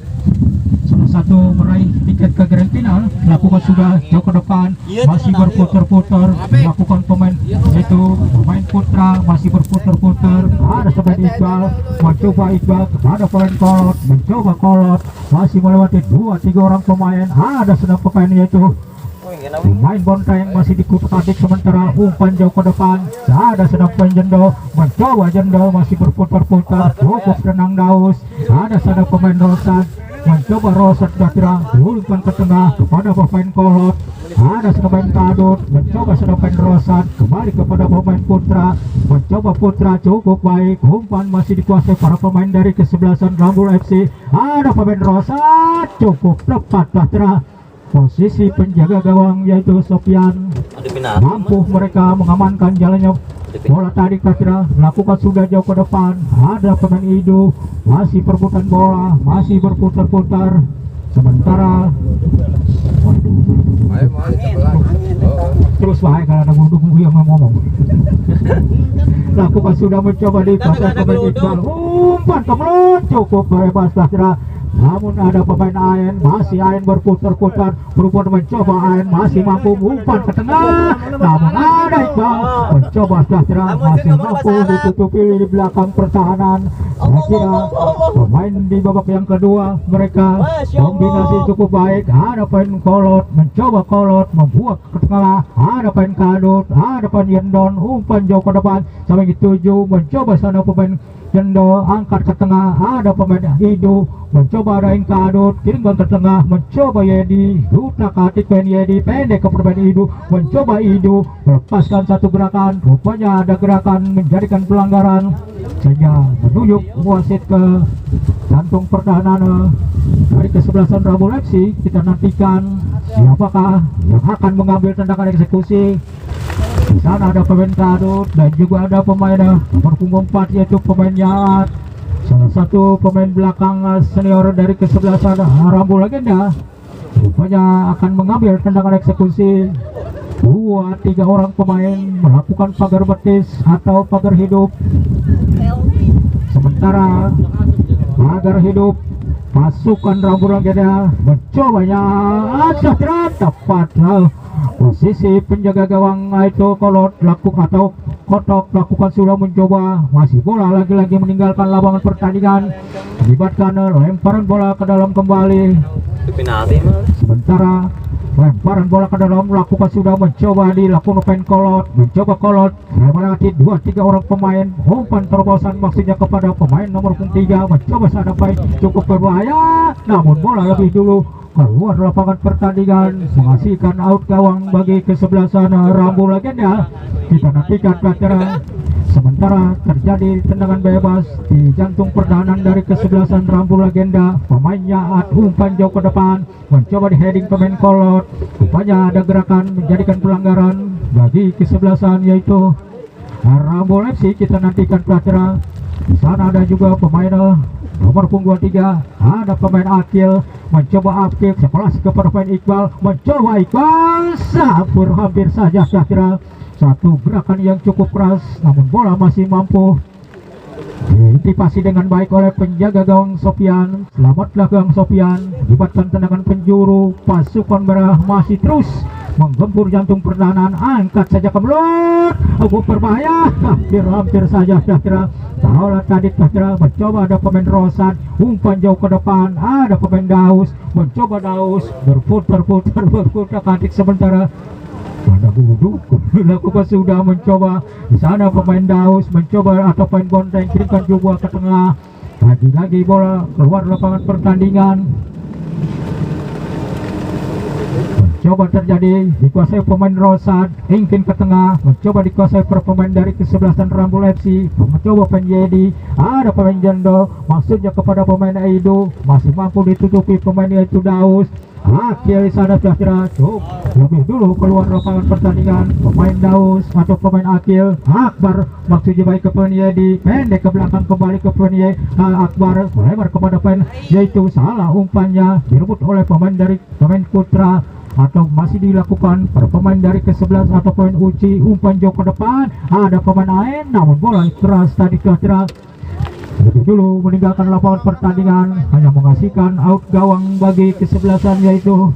salah satu meraih tiket ke grand final lakukan sudah jauh ke depan masih berputar-putar melakukan pemain itu pemain Putra masih berputar-putar, ada pemain Iqbal mencoba Iqbal kepada pemain Kolot, mencoba Kolot masih melewati 2-3 orang pemain, ada sedang pemain yaitu pemain Bonteng masih dikutak-atik sementara umpan jauh ke depan, ada sedang pemain Jendo mencoba Jendo masih berputar-putar cukup tenang Daus, ada sedang pemain Rosan mencoba Rosan kira diulurkan ke tengah kepada pemain Kolot, ada sedang pemain Kadut mencoba sedang pemain Rosan kembali kepada pemain Putra, mencoba Putra cukup baik, umpan masih dikuasai para pemain dari kesebelasan Rambul FC, ada pemain Rosan cukup tepat kira posisi penjaga gawang yaitu Sofian, mampu mereka mengamankan jalannya bola tadi kira lakukan sudah jauh ke depan, ada pemain Idu masih perebutan bola masih berputar-putar sementara terus bahaya kalau ada gudung yang ngomong lakukan sudah mencoba di pasar pemain Iqbal, umpan kemelut cukup bebas kira, namun ada pemain AN masih AN berputar-putar berupaya mencoba AN masih mampu umpan ke tengah, namun ada Iqbal mencoba kira masih mampu ditutupi di belakang pertahanan. Saya kira pemain di babak yang kedua mereka kombinasi cukup baik, ada pemain Kolot mencoba Kolot membuat ke tengah, ada pemain Kadut, ada pemain Yendon umpan jauh ke depan sampai dituju mencoba sana pemain Jendo angkat ke tengah, ada pemain Idu mencoba ada Kadut kirimkan ke tengah, mencoba Yedi duta katik pemain Yedi pendek ke pemain Idu, mencoba Idu melepaskan satu gerakan, rupanya ada gerakan menjadikan pelanggaran sehingga menunjuk wasit ke jantung pertahanan dari kesebelasan Rambul FC. Kita nantikan siapakah yang akan mengambil tendangan eksekusi. Di sana ada pemain Kadut dan juga ada pemain nomor punggung 4 yaitu pemain Yaat, salah satu pemain belakang senior dari kesebelasan Rambul Legenda, rupanya akan mengambil tendangan eksekusi. 2-3 orang pemain melakukan pagar betis atau pagar hidup, sementara pagar hidup pasukan Rambul Legenda mencobanya tepat posisi penjaga gawang itu Kolot lakukan atau Kotok lakukan sudah mencoba, masih bola lagi-lagi meninggalkan lapangan pertandingan, melibatkan lemparan bola ke dalam kembali, sementara lemparan bola ke dalam lakukan sudah mencoba dilakukan pemain Kolot, mencoba Kolot melewati 2-3 orang pemain, umpan terobosan maksudnya kepada pemain nomor 3, mencoba sampai cukup berbahaya, namun bola lebih dulu keluar lapangan pertandingan menghasilkan out gawang bagi kesebelasan Rambul Legenda. Kita nantikan pelajaran. Sementara terjadi tendangan bebas di jantung pertahanan dari kesebelasan Rambul Legenda, pemainnya umpan jauh ke depan mencoba di heading pemain Kolot, rupanya ada gerakan menjadikan pelanggaran bagi kesebelasan yaitu Rambul FC. Kita nantikan pelajaran. Di sana ada juga pemain nomor punggung 23 ada pemain Akil mencoba Akil sekelas kepada pemain Iqbal, mencoba Iqbal sabur hampir saja saya kira satu gerakan yang cukup keras namun bola masih mampu diantisipasi dengan baik oleh penjaga gawang Sofian. Selamatlah gawang Sofian, libatkan tendangan penjuru, pasukan merah masih terus menggempur jantung pertahanan, angkat saja ke mulut, berbahaya, hampir saja kira-kira Taulat tadi kira mencoba, ada pemain Rosan, umpan jauh ke depan, ada pemain Daus, mencoba Daus, berputar kantik sementara pada duduk dilakukan sudah mencoba di sana pemain Daus mencoba atau pemain Bonteng kirimkan juga ke tengah, lagi-lagi bola keluar lapangan pertandingan. Mencoba terjadi dikuasai pemain Rosan, ingin ke tengah, mencoba dikuasai pemain dari kesebelasan Rambul FC, mencoba penjadi, ada pemain Jendo, maksudnya kepada pemain Aido, masih mampu ditutupi pemain yaitu Daus. Akil sana kira-kira lebih dulu keluar lapangan pertandingan pemain Daus atau pemain Akil. Akbar maksudnya baik ke pemain Yedi, pendek ke belakang kembali ke pemain Akbar, melebar kepada pemain yaitu salah umpannya direbut oleh pemain dari pemain Putra atau masih dilakukan para pemain dari ke-11 atau pemain Uci, umpan jauh ke depan, ada pemain Ain namun bola keras tadi kira-kira lebih dulu meninggalkan lapangan pertandingan, hanya mengasihkan out gawang bagi kesebelasan yaitu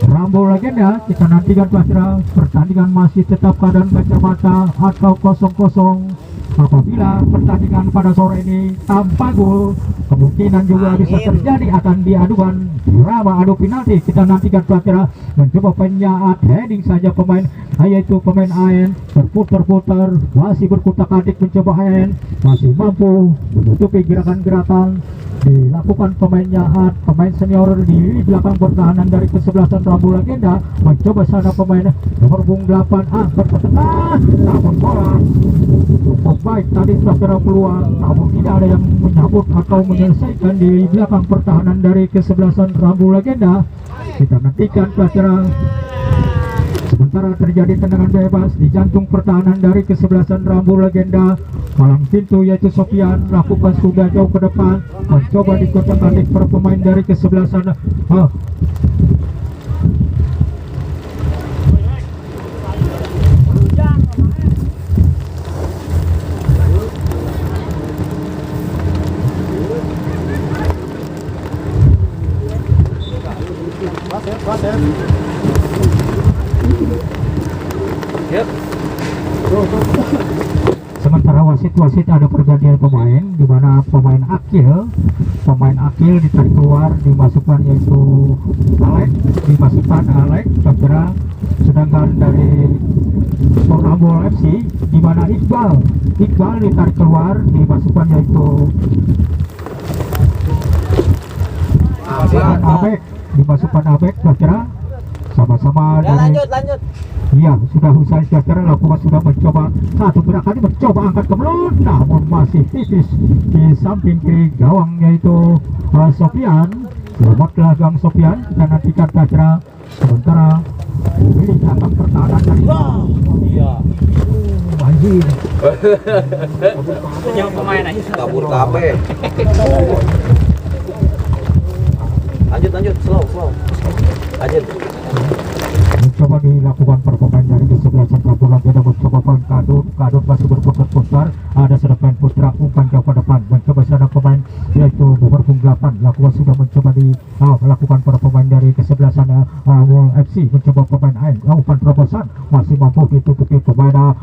Rambul Legenda. Kita nantikan kira-kira pertandingan masih tetap keadaan kacamata atau 0-0. Apabila pertandingan pada sore ini tanpa gol, kemungkinan juga bisa terjadi akan diadukan drama adu penalti. Kita nantikan kira-kira mencoba penyaat heading saja pemain yaitu pemain Ain, berputar-putar masih berkutak-atik mencoba Ain, masih mampu menutupi gerakan-gerakan dilakukan pemain Jahat, pemain senior di belakang pertahanan dari kesebelasan Rambul Legenda, mencoba sana pemain nomor punggung 8 angkat ke tengah, namun bola cukup baik tadi kira-kira peluang, namun tidak ada yang menyambut atau menyelesaikan di belakang pertahanan dari kesebelasan Rambul Legenda. Kita nantikan kira-kira sementara terjadi tendangan bebas di jantung pertahanan dari kesebelasan Rambul Legenda. Palang pintu yaitu Sofian lakukan sudah jauh ke depan, mencoba dikotak-atik para pemain dari kesebelasan Sementara wasit ada pergantian pemain di mana pemain Akil ditarik keluar, dimasukkan yaitu Alek, kira-kira, sedangkan dari Rambul FC di mana Iqbal ditarik keluar, dimasukkan yaitu Abek, kira-kira sama-sama ya, dari lanjut. Iya, sudah usai kira-kira lakukan sudah mencoba satu gerakan ini, mencoba angkat ke mulut, namun masih tipis di samping kiri gawang yaitu Sofian. Selamatlah gawang Sofian. Kita nantikan kira-kira sementara ini belakang pertahanan dari anjir. Yang pemain aja kabur kabe. Lanjut, slow. Lanjut. Mencoba dilakukan perpemain dari kesebelasan Rambul Legenda, mencoba pemain Kadut masih berputar-putar, ada sedangkan Putra umpan jauh ke depan, mencoba sana pemain yaitu nomor punggung 8 lakukan sudah mencoba melakukan para pemain dari kesebelasan FC, mencoba pemain Ain, umpan terobosan masih mampu ditutupi pemain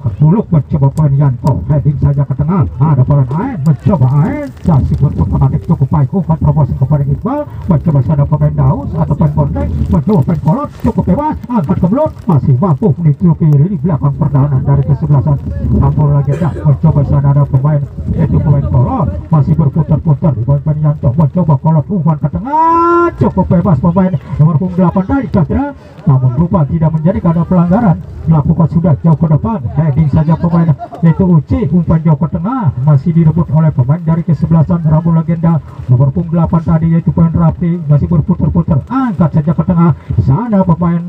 Tuluk, mencoba pemain Yanto, heading saja ke tengah, ada pemain Ain, mencoba Ain, masih berputar-putar cukup baik, umpan terobosan kepada Iqbal, mencoba sana pemain Daus atau pemain Bonteng, mencoba pemain Kolot, cukup bebas, angkat ke mulut, masih mampu ditutupi di belakang pertahanan dari kesebelasan Rambul Legenda, mencoba sana ada pemain yaitu pemain Kolot, masih berputar-putar di pemain Yanto, mencoba Kolot umpan ke tengah, cukup bebas pemain nomor punggung 8 tadi kira-kira, namun lupa tidak menjadi ada pelanggaran, melakukan sudah jauh ke depan, heading saja pemain yaitu Uci, umpan jauh ke tengah masih direbut oleh pemain dari kesebelasan Rambul Legenda, nomor punggung 8 tadi yaitu pemain Rafi, masih berputar-putar, angkat saja ke tengah, sana pemain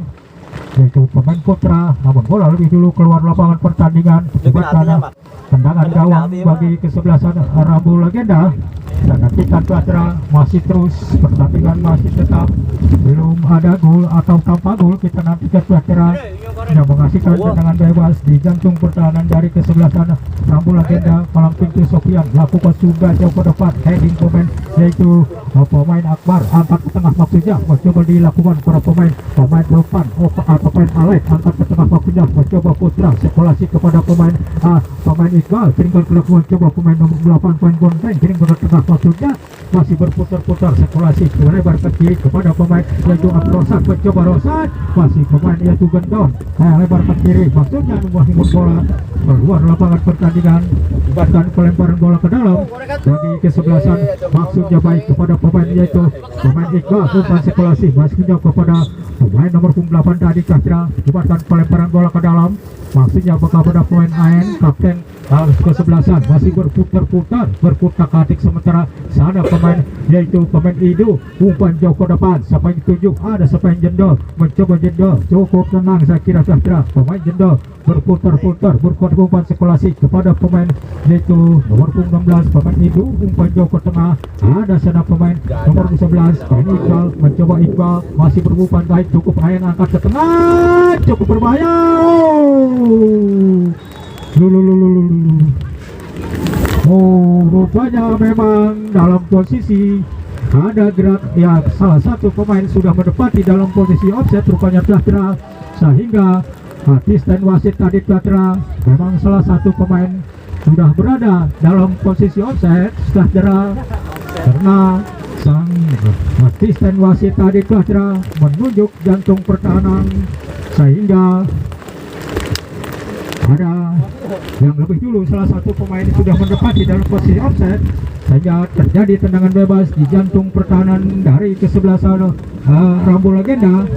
yaitu pemain Putra, namun bola lebih dulu keluar lapangan pertandingan, menyebabkan tendangan gawang bagi kesebelasan Rambul Legenda. kita nantikan Patra masih terus pertandingan masih tetap belum ada gol atau tanpa gol. Kita nantikan Patra yang mengasihkan tendangan bebas di jantung pertahanan dari kesebelasan Rambu Legenda kolam pintu Sofian lakukan sudah jauh ke depan heading pemain yaitu pemain Akbar angkat ke tengah maksudnya mencoba dilakukan para pemain depan pemain Alek angkat ke tengah maksudnya mencoba Putra sirkulasi kepada pemain Iqbal kirimkan ke lakukan coba pemain nomor 8 pemain Bonteng kirim ke tengah maksudnya masih berputar-putar sirkulasi lebar ke kiri kepada pemain yaitu Abrosak mencoba Rosat masih pemain yaitu Gendon lebar ke kiri maksudnya membuat bola keluar lapangan pertandingan bahkan pelemparan bola ke dalam bagi kesebelasan maksudnya baik kepada pemain yaitu pemain Iqbal umpan sirkulasi maksudnya kepada pemain nomor 8 tadi Cahtra bahkan pelemparan bola ke dalam maksudnya kepada pemain AN kapten kesebelasan masih berputar-putar sementara sana pemain yaitu pemain Idu umpan jauh ke depan siapa yang ditunjuk ada siapa yang jendol mencoba jendol cukup tenang saya kira Cahtra pemain jendol berputar-putar umpan sirkulasi kepada pemain yaitu nomor 16 pemain Idu umpan jauh ke tengah ada sana pemain nomor 11 pemain Iqbal mencoba Iqbal masih berumpan baik cukup ayang angkat ke tengah cukup berbahaya rupanya memang dalam posisi ada gerak ya salah satu pemain sudah menepati dalam posisi offset rupanya Patra sehingga asisten wasit tadi Patra memang salah satu pemain sudah berada dalam posisi offset Patra karena sang asisten wasit tadi Patra menunjuk jantung pertahanan sehingga ada yang lebih dulu salah satu pemain sudah mendapati dalam posisi offset sehingga terjadi tendangan bebas di jantung pertahanan dari kesebelasan Rambu Legenda.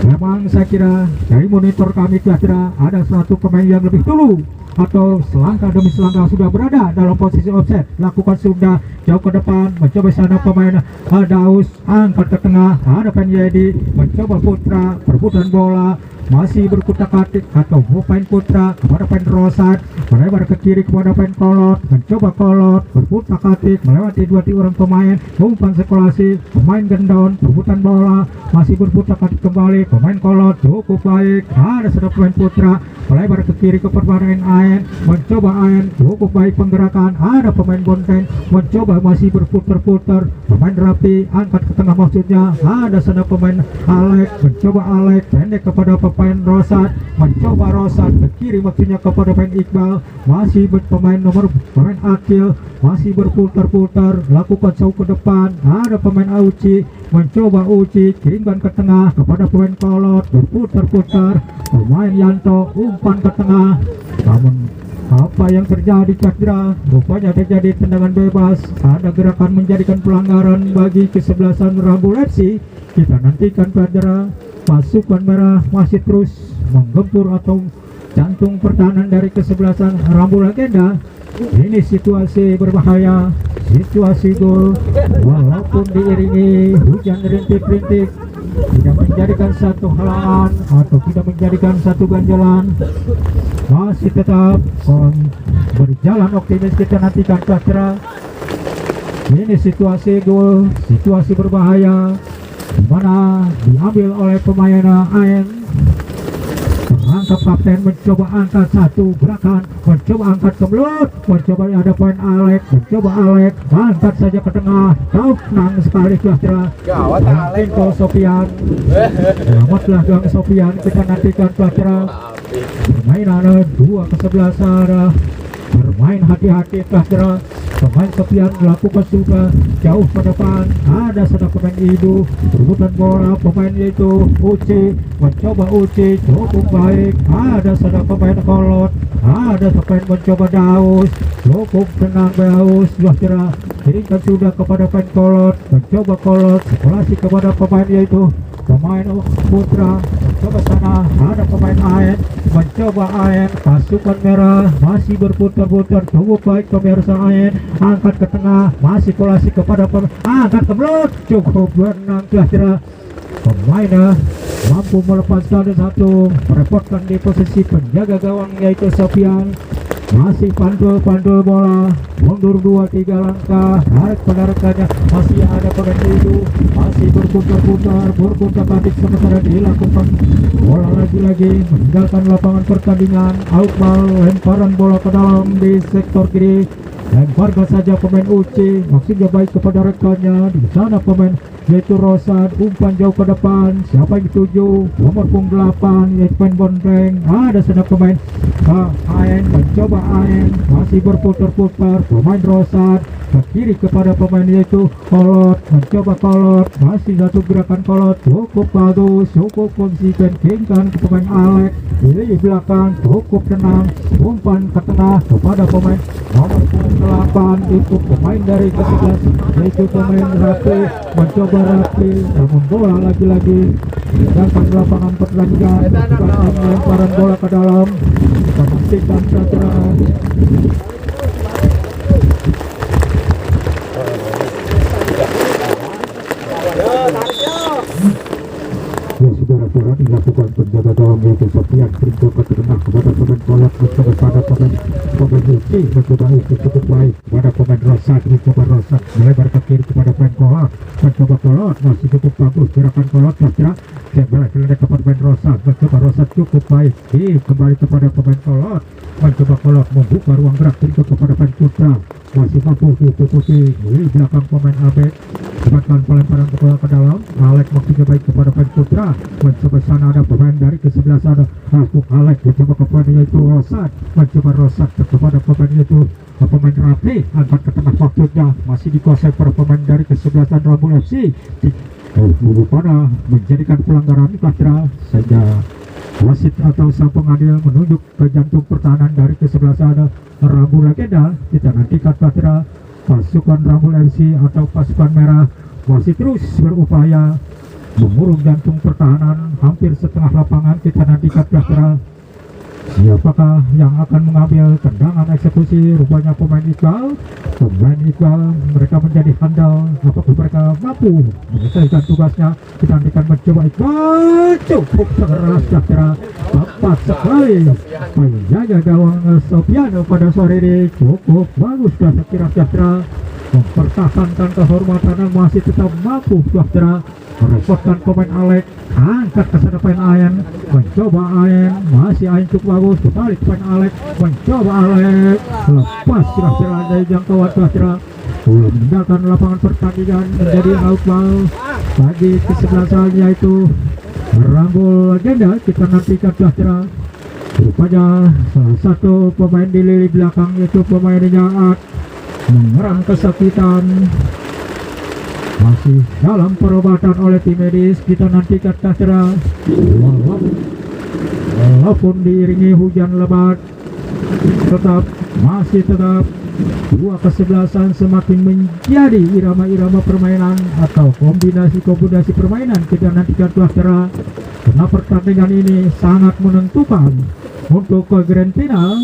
Memang saya kira dari monitor kami kira ada satu pemain yang lebih dulu atau selangkah demi selangkah sudah berada dalam posisi offset lakukan sudah jauh ke depan mencoba sana pemain Daus angkat ke tengah ada Penyedi mencoba Putra perputaran bola masih berkutak-atik atau pemain Putra kepada pemain Rosat melebar ke kiri kepada pemain Kolot mencoba Kolot berkutak-atik melewati dua orang pemain umpan sirkulasi pemain Gendon perputaran bola masih berkutak-atik kembali pemain Kolot cukup baik ada sudah pemain Putra melebar ke kiri ke pemain AN mencoba AN cukup baik penggerakan ada pemain Bonteng mencoba masih berputar-putar pemain Rapi angkat ke tengah maksudnya ada sana pemain Alek mencoba Alek pendek kepada pemain Rosat mencoba Rosat ke kiri maksudnya kepada pemain Iqbal masih pemain nomor pemain Akil masih berputar-putar lakukan jauh ke depan ada pemain Auci mencoba Uci kirimkan ke tengah kepada pemain Kolot berputar-putar pemain Yanto umpan ke tengah namun apa yang terjadi Cakra rupanya terjadi tendangan bebas ada gerakan menjadikan pelanggaran bagi kesebelasan Rambu FC kita nantikan Cakra pasukan merah masih terus menggempur atau jantung pertahanan dari kesebelasan Rambu Legenda ini situasi berbahaya situasi gol walaupun diiringi hujan rintik-rintik tidak menjadikan satu halangan atau tidak menjadikan satu ganjalan masih tetap berjalan optimis kita nantikan Cakra ini situasi gol situasi berbahaya di mana diambil oleh pemain AN angkat kapten mencoba angkat satu gerakan mencoba angkat ke belut mencoba ada poin Alek mencoba Alek angkat saja ke tengah tenang sekali Cakra Info Sofian selamatlah Gang Sofian kita nantikan Cakra permainan dua kesebelasan bermain hati-hati Cakra pemain Sofian melakukan sudah jauh ke depan ada sudah pemain Idu perebutan bola pemain yaitu Uci mencoba Uci cukup baik ada sudah pemain Kolot ada pemain mencoba Daus cukup tenang Daus Cakra kirimkan sudah kepada pemain Kolot mencoba Kolot sirkulasi kepada pemain yaitu pemain Putra mencoba sana ada pemain AN mencoba AN pasukan merah masih berputar-putar cukup baik pemirsa AN angkat ke tengah masih kolasi kepada pemain angkat ke belut cukup benang Cakra pemain mampu melepaskan satu merepotkan di posisi penjaga gawang yaitu Sofian masih pantul bola, mundur 2-3 langkah, tarik penarikannya, masih ada pemain itu, masih berputar-atik sementara dilakukan bola lagi-lagi meninggalkan lapangan pertandingan. Out ball, lemparan bola ke dalam di sektor kiri, lemparkan saja pemain UC, maksudnya baik kepada rekannya. Di sana pemain yaitu Rosad, umpan jauh ke depan, siapa yang dituju, nomor punggung 8 yaitu pemain Bonreng. Ada sana pemain AN, mencoba AN, masih berputar-putar pemain Rosad ke kiri kepada pemain yaitu Kolot, mencoba Kolot, masih satu gerakan Kolot, cukup bagus, cukup konsisten, kingkan ke pemain Alek di belakang, cukup tenang, umpan ke tengah kepada pemain nomor punggung 8 itu pemain dari ke-11 yaitu pemain Rapi, mencoba Rapi, namun bola lagi-lagi meninggalkan lapangan pertandingan, lemparan bola ke dalam, kita pastikan saja. Ya saudara-saudara, dilakukan penjaga gawang yaitu Sofian Trinko ke tengah kepada pemain Kolot, mencoba pada pemain Uci, mencoba Uci cukup baik kepada pemain Rosad, mencoba Rosad melebar ke kiri kepada pemain Kolot, mencoba Kolot, masih cukup bagus gerakan Kolot, kira kembali kepada pemain Rosad, mencoba Rosad cukup baik, kembali kepada pemain Kolot, mencoba Kolot membuka ruang gerak Trinko kepada pemain Putra, masih mampu ditutupi di belakang pemain Abed, dapatkan pelemparan bola ke dalam. Alek maksudnya baik kepada pemain Putra, mencoba sana ada pemain dari ke-11 ada Alek, mencoba kepada yaitu Rosad, mencoba Rosad kepada pemain yaitu pemain Rapi, angkat ke tengah maksudnya, masih dikuasai para pemain dari ke-11 Rambul FC. Pada menjadikan pelanggaran Patra sehingga wasit atau sang pengadil menunjuk ke jantung pertahanan dari ke-11 ada Rambul Legenda. Kita nantikan Patra pasukan Rambul FC atau pasukan merah masih terus berupaya mengurung jantung pertahanan hampir setengah lapangan. Kita nantikan Patra siapakah yang akan mengambil tendangan eksekusi. Rupanya pemain Iqbal, mereka menjadi handal. Apakah mereka mampu menyelesaikan tugasnya? Kita nantikan mencoba Iqbal, cukup keras Patra, tepat sekali penjaga gawang Sofiano pada sore ini, cukup bagus. Saya kira Patra mempertahankan kehormatan dan masih tetap mampu Patra merepotkan pemain Alek, angkat ke sana pemain Ayan, mencoba Ayan, masih Ayan cukup bagus, kembali pemain Alek, mencoba Alek, lepas kira-kira dari jangkauan kira-kira, meninggalkan lapangan pertandingan menjadi outball bagi ke-11 yaitu Rambul Legenda. Kita nantikan kira-kira, rupanya salah satu pemain di lini belakang yaitu pemain Jaat mengerang kesakitan, masih dalam perobatan oleh tim medis. Kita nantikan kira-kira, walaupun diiringi hujan lebat, masih tetap dua kesebelasan semakin menjadi irama-irama permainan atau kombinasi permainan. Kita nantikan kira-kira, karena pertandingan ini sangat menentukan untuk ke grand final.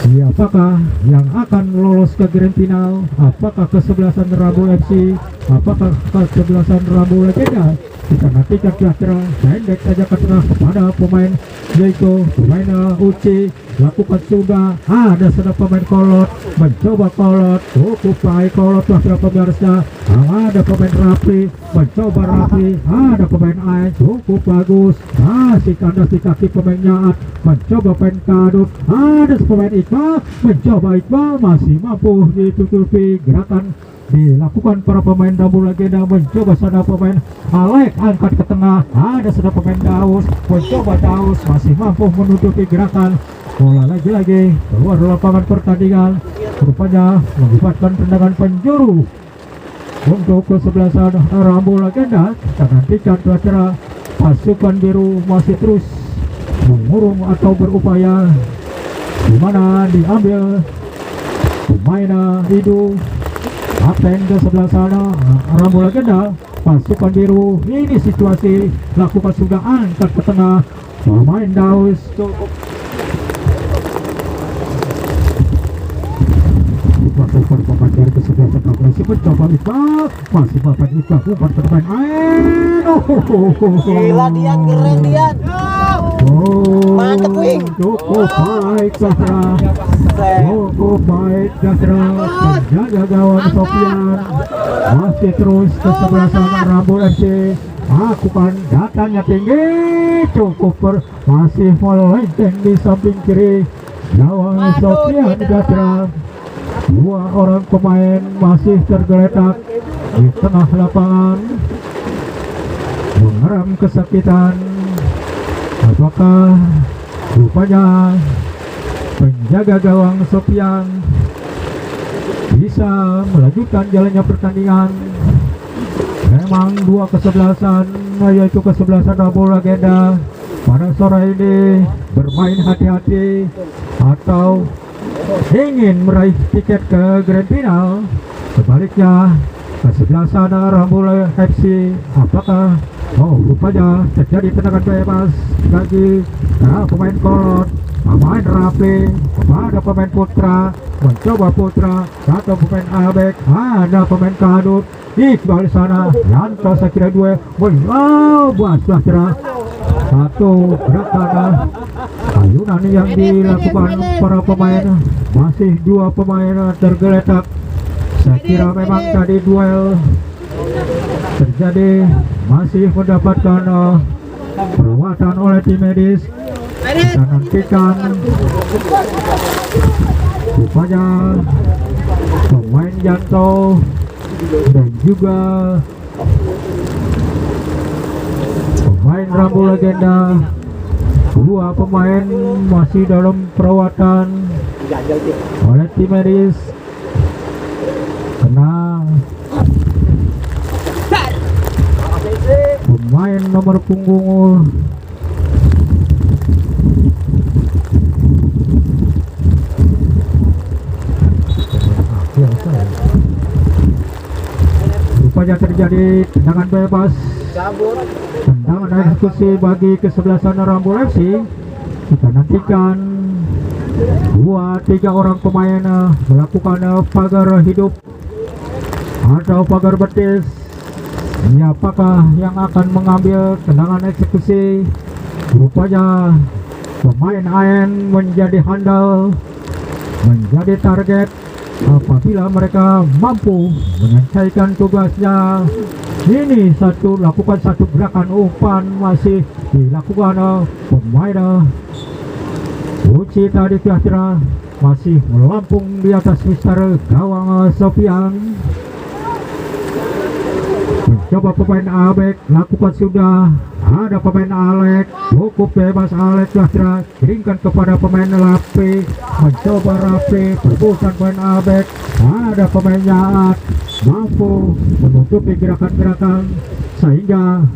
Siapakah yang akan lolos ke grand final? Apakah kesebelasan Rambul FC? Apakah kesebelasan Rambul Legenda? Kita nantikan kira-kira, pendek saja ke tengah kepada pemain yaitu pemain UC, lakukan sudah, ada sudah pemain Kolot, mencoba Kolot, cukup baik Kolot kira-kira pemirsa, ada pemain Rapi, mencoba Rapi, ada pemain Ain, cukup bagus, masih kandas di kaki pemain Nyaat, mencoba pemain Kadut, ada pemain Iqbal, mencoba Iqbal, masih mampu ditutupi gerakan dilakukan para pemain Rambul Legenda, mencoba sana pemain Alek, angkat ke tengah, ada sana pemain Daus, mencoba Daus, masih mampu menutupi gerakan, bola lagi-lagi keluar lapangan pertandingan. Rupanya mengibatkan tendangan penjuru untuk kesebelasan Rambul Legenda. Kita nantikan kira-kira, pasukan biru masih terus mengurung atau berupaya, di mana diambil pemain Hidu Kapten ke sebelah sana Rambul Legenda. Pasukan biru ini situasi, lakukan sudah, angkat ke tengah, pemain Daus cukup melakukan pemain dari kesebelasan Rambul FC, mencoba Iqbal, masih bapak Iqbal, umpan ke depan, gila Dian, keren Dian. Oh, Mantap, Wing. cukup baik Sastra. Cukup baik Sastra. Penjaga gawang Sofian masih terus ke sebelah sana Rambul FC. Lakukan datanya tinggi, cukup masih melenceng di samping kiri gawang Sofian Sastra. Dua orang pemain masih tergeletak di tengah lapangan mengeram kesakitan. Apakah rupanya penjaga gawang Sofian bisa melanjutkan jalannya pertandingan? Memang dua kesebelasan, yaitu kesebelasan Rambul Legenda pada sore ini bermain hati-hati atau ingin meraih tiket ke Grand Final. Sebaliknya kesebelasan Rambul FC, apakah rupanya terjadi tendangan bebas bagi pemain Kolot, pemain Rafli kepada pemain Putra, mencoba Putra atau pemain Abek, ada pemain Kadut Iqbal sana, Yanto saya kira dua buat Sastra. Satu gerakan ayunan yang dilakukan para pemain, masih dua pemain tergeletak. Saya kira memang tadi duel terjadi, masih mendapatkan perawatan oleh tim medis. Kita nantikan rupanya pemain Yanto dan juga pemain Rambul Legenda, dua pemain masih dalam perawatan oleh tim medis karena pemain nomor punggung rupanya terjadi tendangan bebas, tendangan eksekusi bagi kesebelasan Rambul FC. Kita nantikan 2-3 orang pemain melakukan pagar hidup atau pagar betis. Siapakah yang akan mengambil tendangan eksekusi? Rupanya pemain AN menjadi handal, menjadi target apabila mereka mampu menyelesaikan tugasnya. Ini lakukan satu gerakan umpan masih dilakukan pemain Uci tadi Tiastra, masih melampung di atas mister gawang Sofian. Mencoba pemain Abek, lakukan sudah, ada pemain Alek, cukup bebas Alek Tiastra, kirimkan kepada pemain Rafi, mencoba Rafi, perbuatan pemain Abek, ada pemain Yaat, mampu menutupi gerakan-gerakan sehingga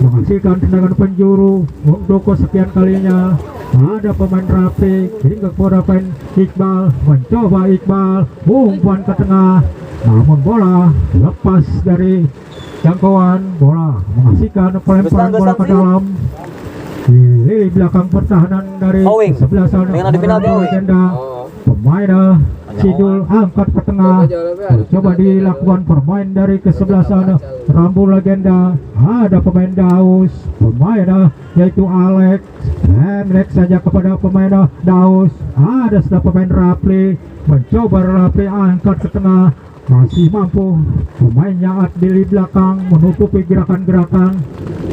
menghasilkan tendangan penjuru untuk kesekian kalinya. Ada pemain Rafi, kirim kepada pemain Iqbal, mencoba Iqbal, umpan ke tengah, namun bola lepas dari jangkauan, bola menghasilkan pelemparan bola ke dalam di belakang pertahanan dari sebelah sana Rambul Legenda. Pemain Sidul angkat ke tengah, coba dilakukan permain dari kesebelasan Rambul Legenda. Ada pemain Daus, pemain yaitu Alex, pendek saja kepada pemain Daus. Ada sudah pemain Rapli, mencoba Rapli angkat ke tengah, masih mampu pemainnya di belakang menutupi gerakan-gerakan,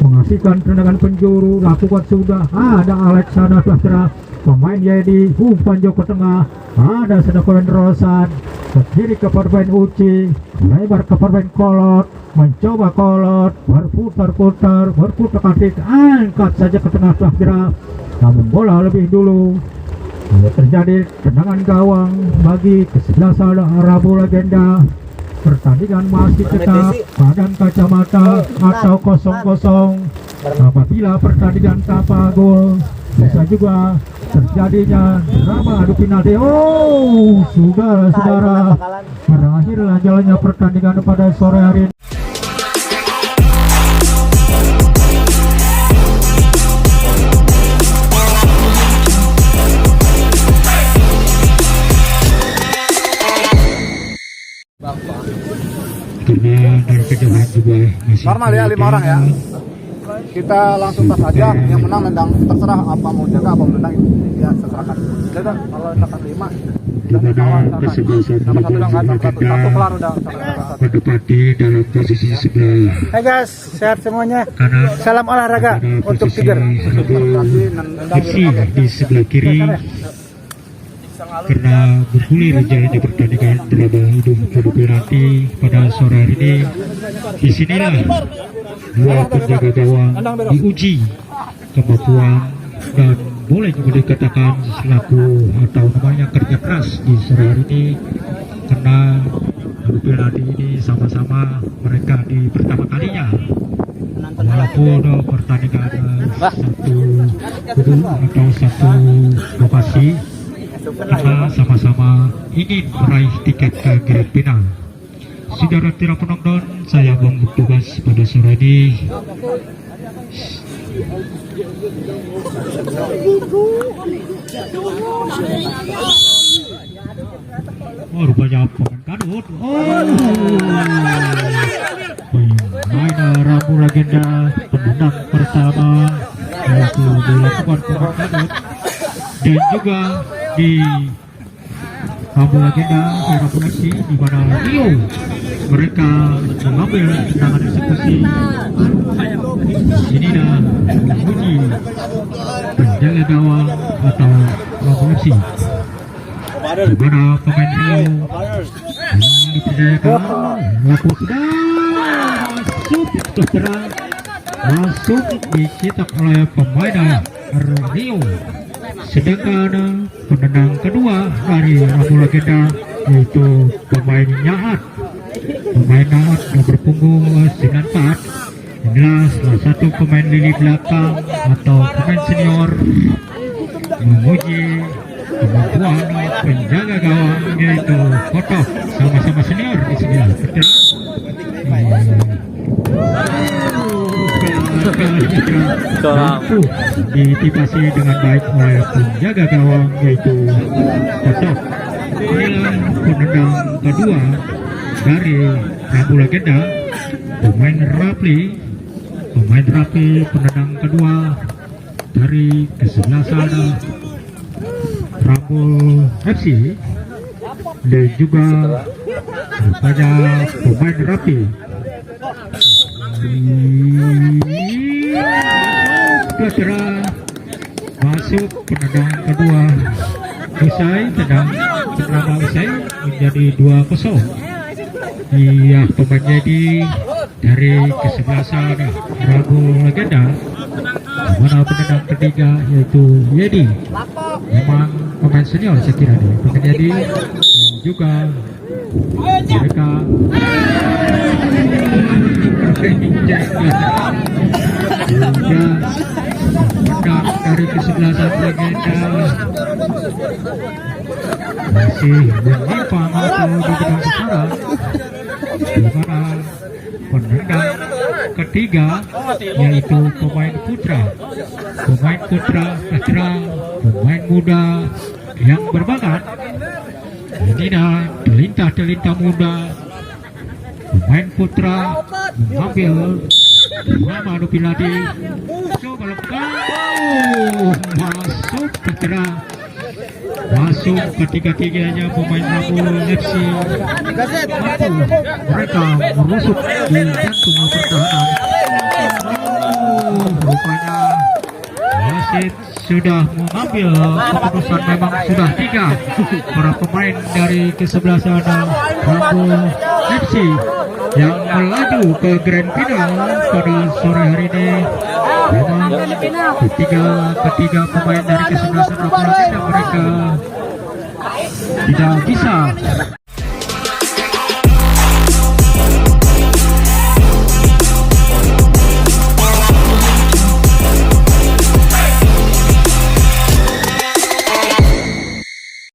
menghasilkan tendangan penjuru, lakukan sudah. Ada Alexander Plastra, pemain Yedi, umpan jauh ke tengah, ada sedakoran Rosan, ke kiri ke pemain Uci, lebar ke pemain Kolot, mencoba Kolot, berputar-putar, berputar-katik, angkat saja ke tengah Plastra, namun bola lebih dulu. Terjadi tendangan gawang bagi kesebelasan Rambul Legenda. Pertandingan masih tetap badan kacamata atau 0-0. Apabila pertandingan tanpa gol, bisa juga terjadinya drama adu penalti. Sudah saudara, berakhirlah jalannya pertandingan pada sore hari ini. Karena dari kejauhan juga masih normal ya 5 orang ya. kita langsung tas aja, yang menang nendang, terserah apa mau jaga apa mau nendang ya serahkan. Udah kalau misalkan 5 di mana kesebelasan satu kelar udah mendapati dalam posisi sebelah Hai guys, sehat semuanya. kanan. Salam olahraga untuk Tiger. Bersih di sebelah kiri karena bergulir jalannya pertandingan drama hidup adu penalti pada sore hari ini. Disinilah dua penjaga gawang diuji kemampuan dan boleh juga dikatakan selaku atau namanya kerja keras di sore hari ini, karena adu penalti ini sama-sama mereka di pertama kalinya, walaupun pertandingan satu kubu atau satu lokasi, kita sama-sama ingin meraih tiket ke grand final. Saudara tira penonton, saya Bang bertugas pada sore ini. Oh, rupanya pemain kadut. Pemain Rambu Legenda pemenang pertama yaitu dilakukan pemain kadut, dan juga di Rambu Legenda Rambu Leksi di mana Rio mereka mengambil tendangan eksekusi. Ini dah menguji penjaga gawang atau Rambu Leksi, di mana pemain Rio yang dipercayakan laku sudah masuk terang, masuk dicetak oleh pemain Rio. Sedangkan penendang kedua dari Rambu Legenda yaitu pemain Nyahat nomor punggung 94. Inilah salah satu pemain lini belakang atau pemain senior menguji kemampuan penjaga gawang yaitu Kotok, sama-sama senior di sini. Mampu ditipasi dengan baik oleh penjaga gawang yaitu Kotok. Inilah penendang kedua dari Rambu Legenda, pemain Rapli penendang kedua dari kesebelasan Rambu FC, dan juga rupanya pemain Rapli. Segera masuk penendang kedua usai tendang pertama usai menjadi 2-0. Iya, pemain jadi dari kesebelasan Rambu Legenda, mana penendang ketiga yaitu Yedi, memang pemain senior saya kira deh pemain Yedi, dan juga mereka juga menang dari kesebelasan Legenda masih menyimpang atau di bidang sekarang, di mana penendang ketiga yaitu pemain putra pemain muda yang berbakat. Ini dah telintah muda pemain putra mengambil nama Nupiladi. Coba masuk putra, masuk ketiga-tiganya pemain Rambu FC, mampu mereka merusuk di jantung pertahanan. Rupanya wasit sudah mengambil keputusan, memang sudah 3 para pemain dari kesebelasan Rambu FC yang melaju ke grand final pada sore hari ini. Memang ketiga pemain dari kesebelasan Rambu Legenda mereka tidak bisa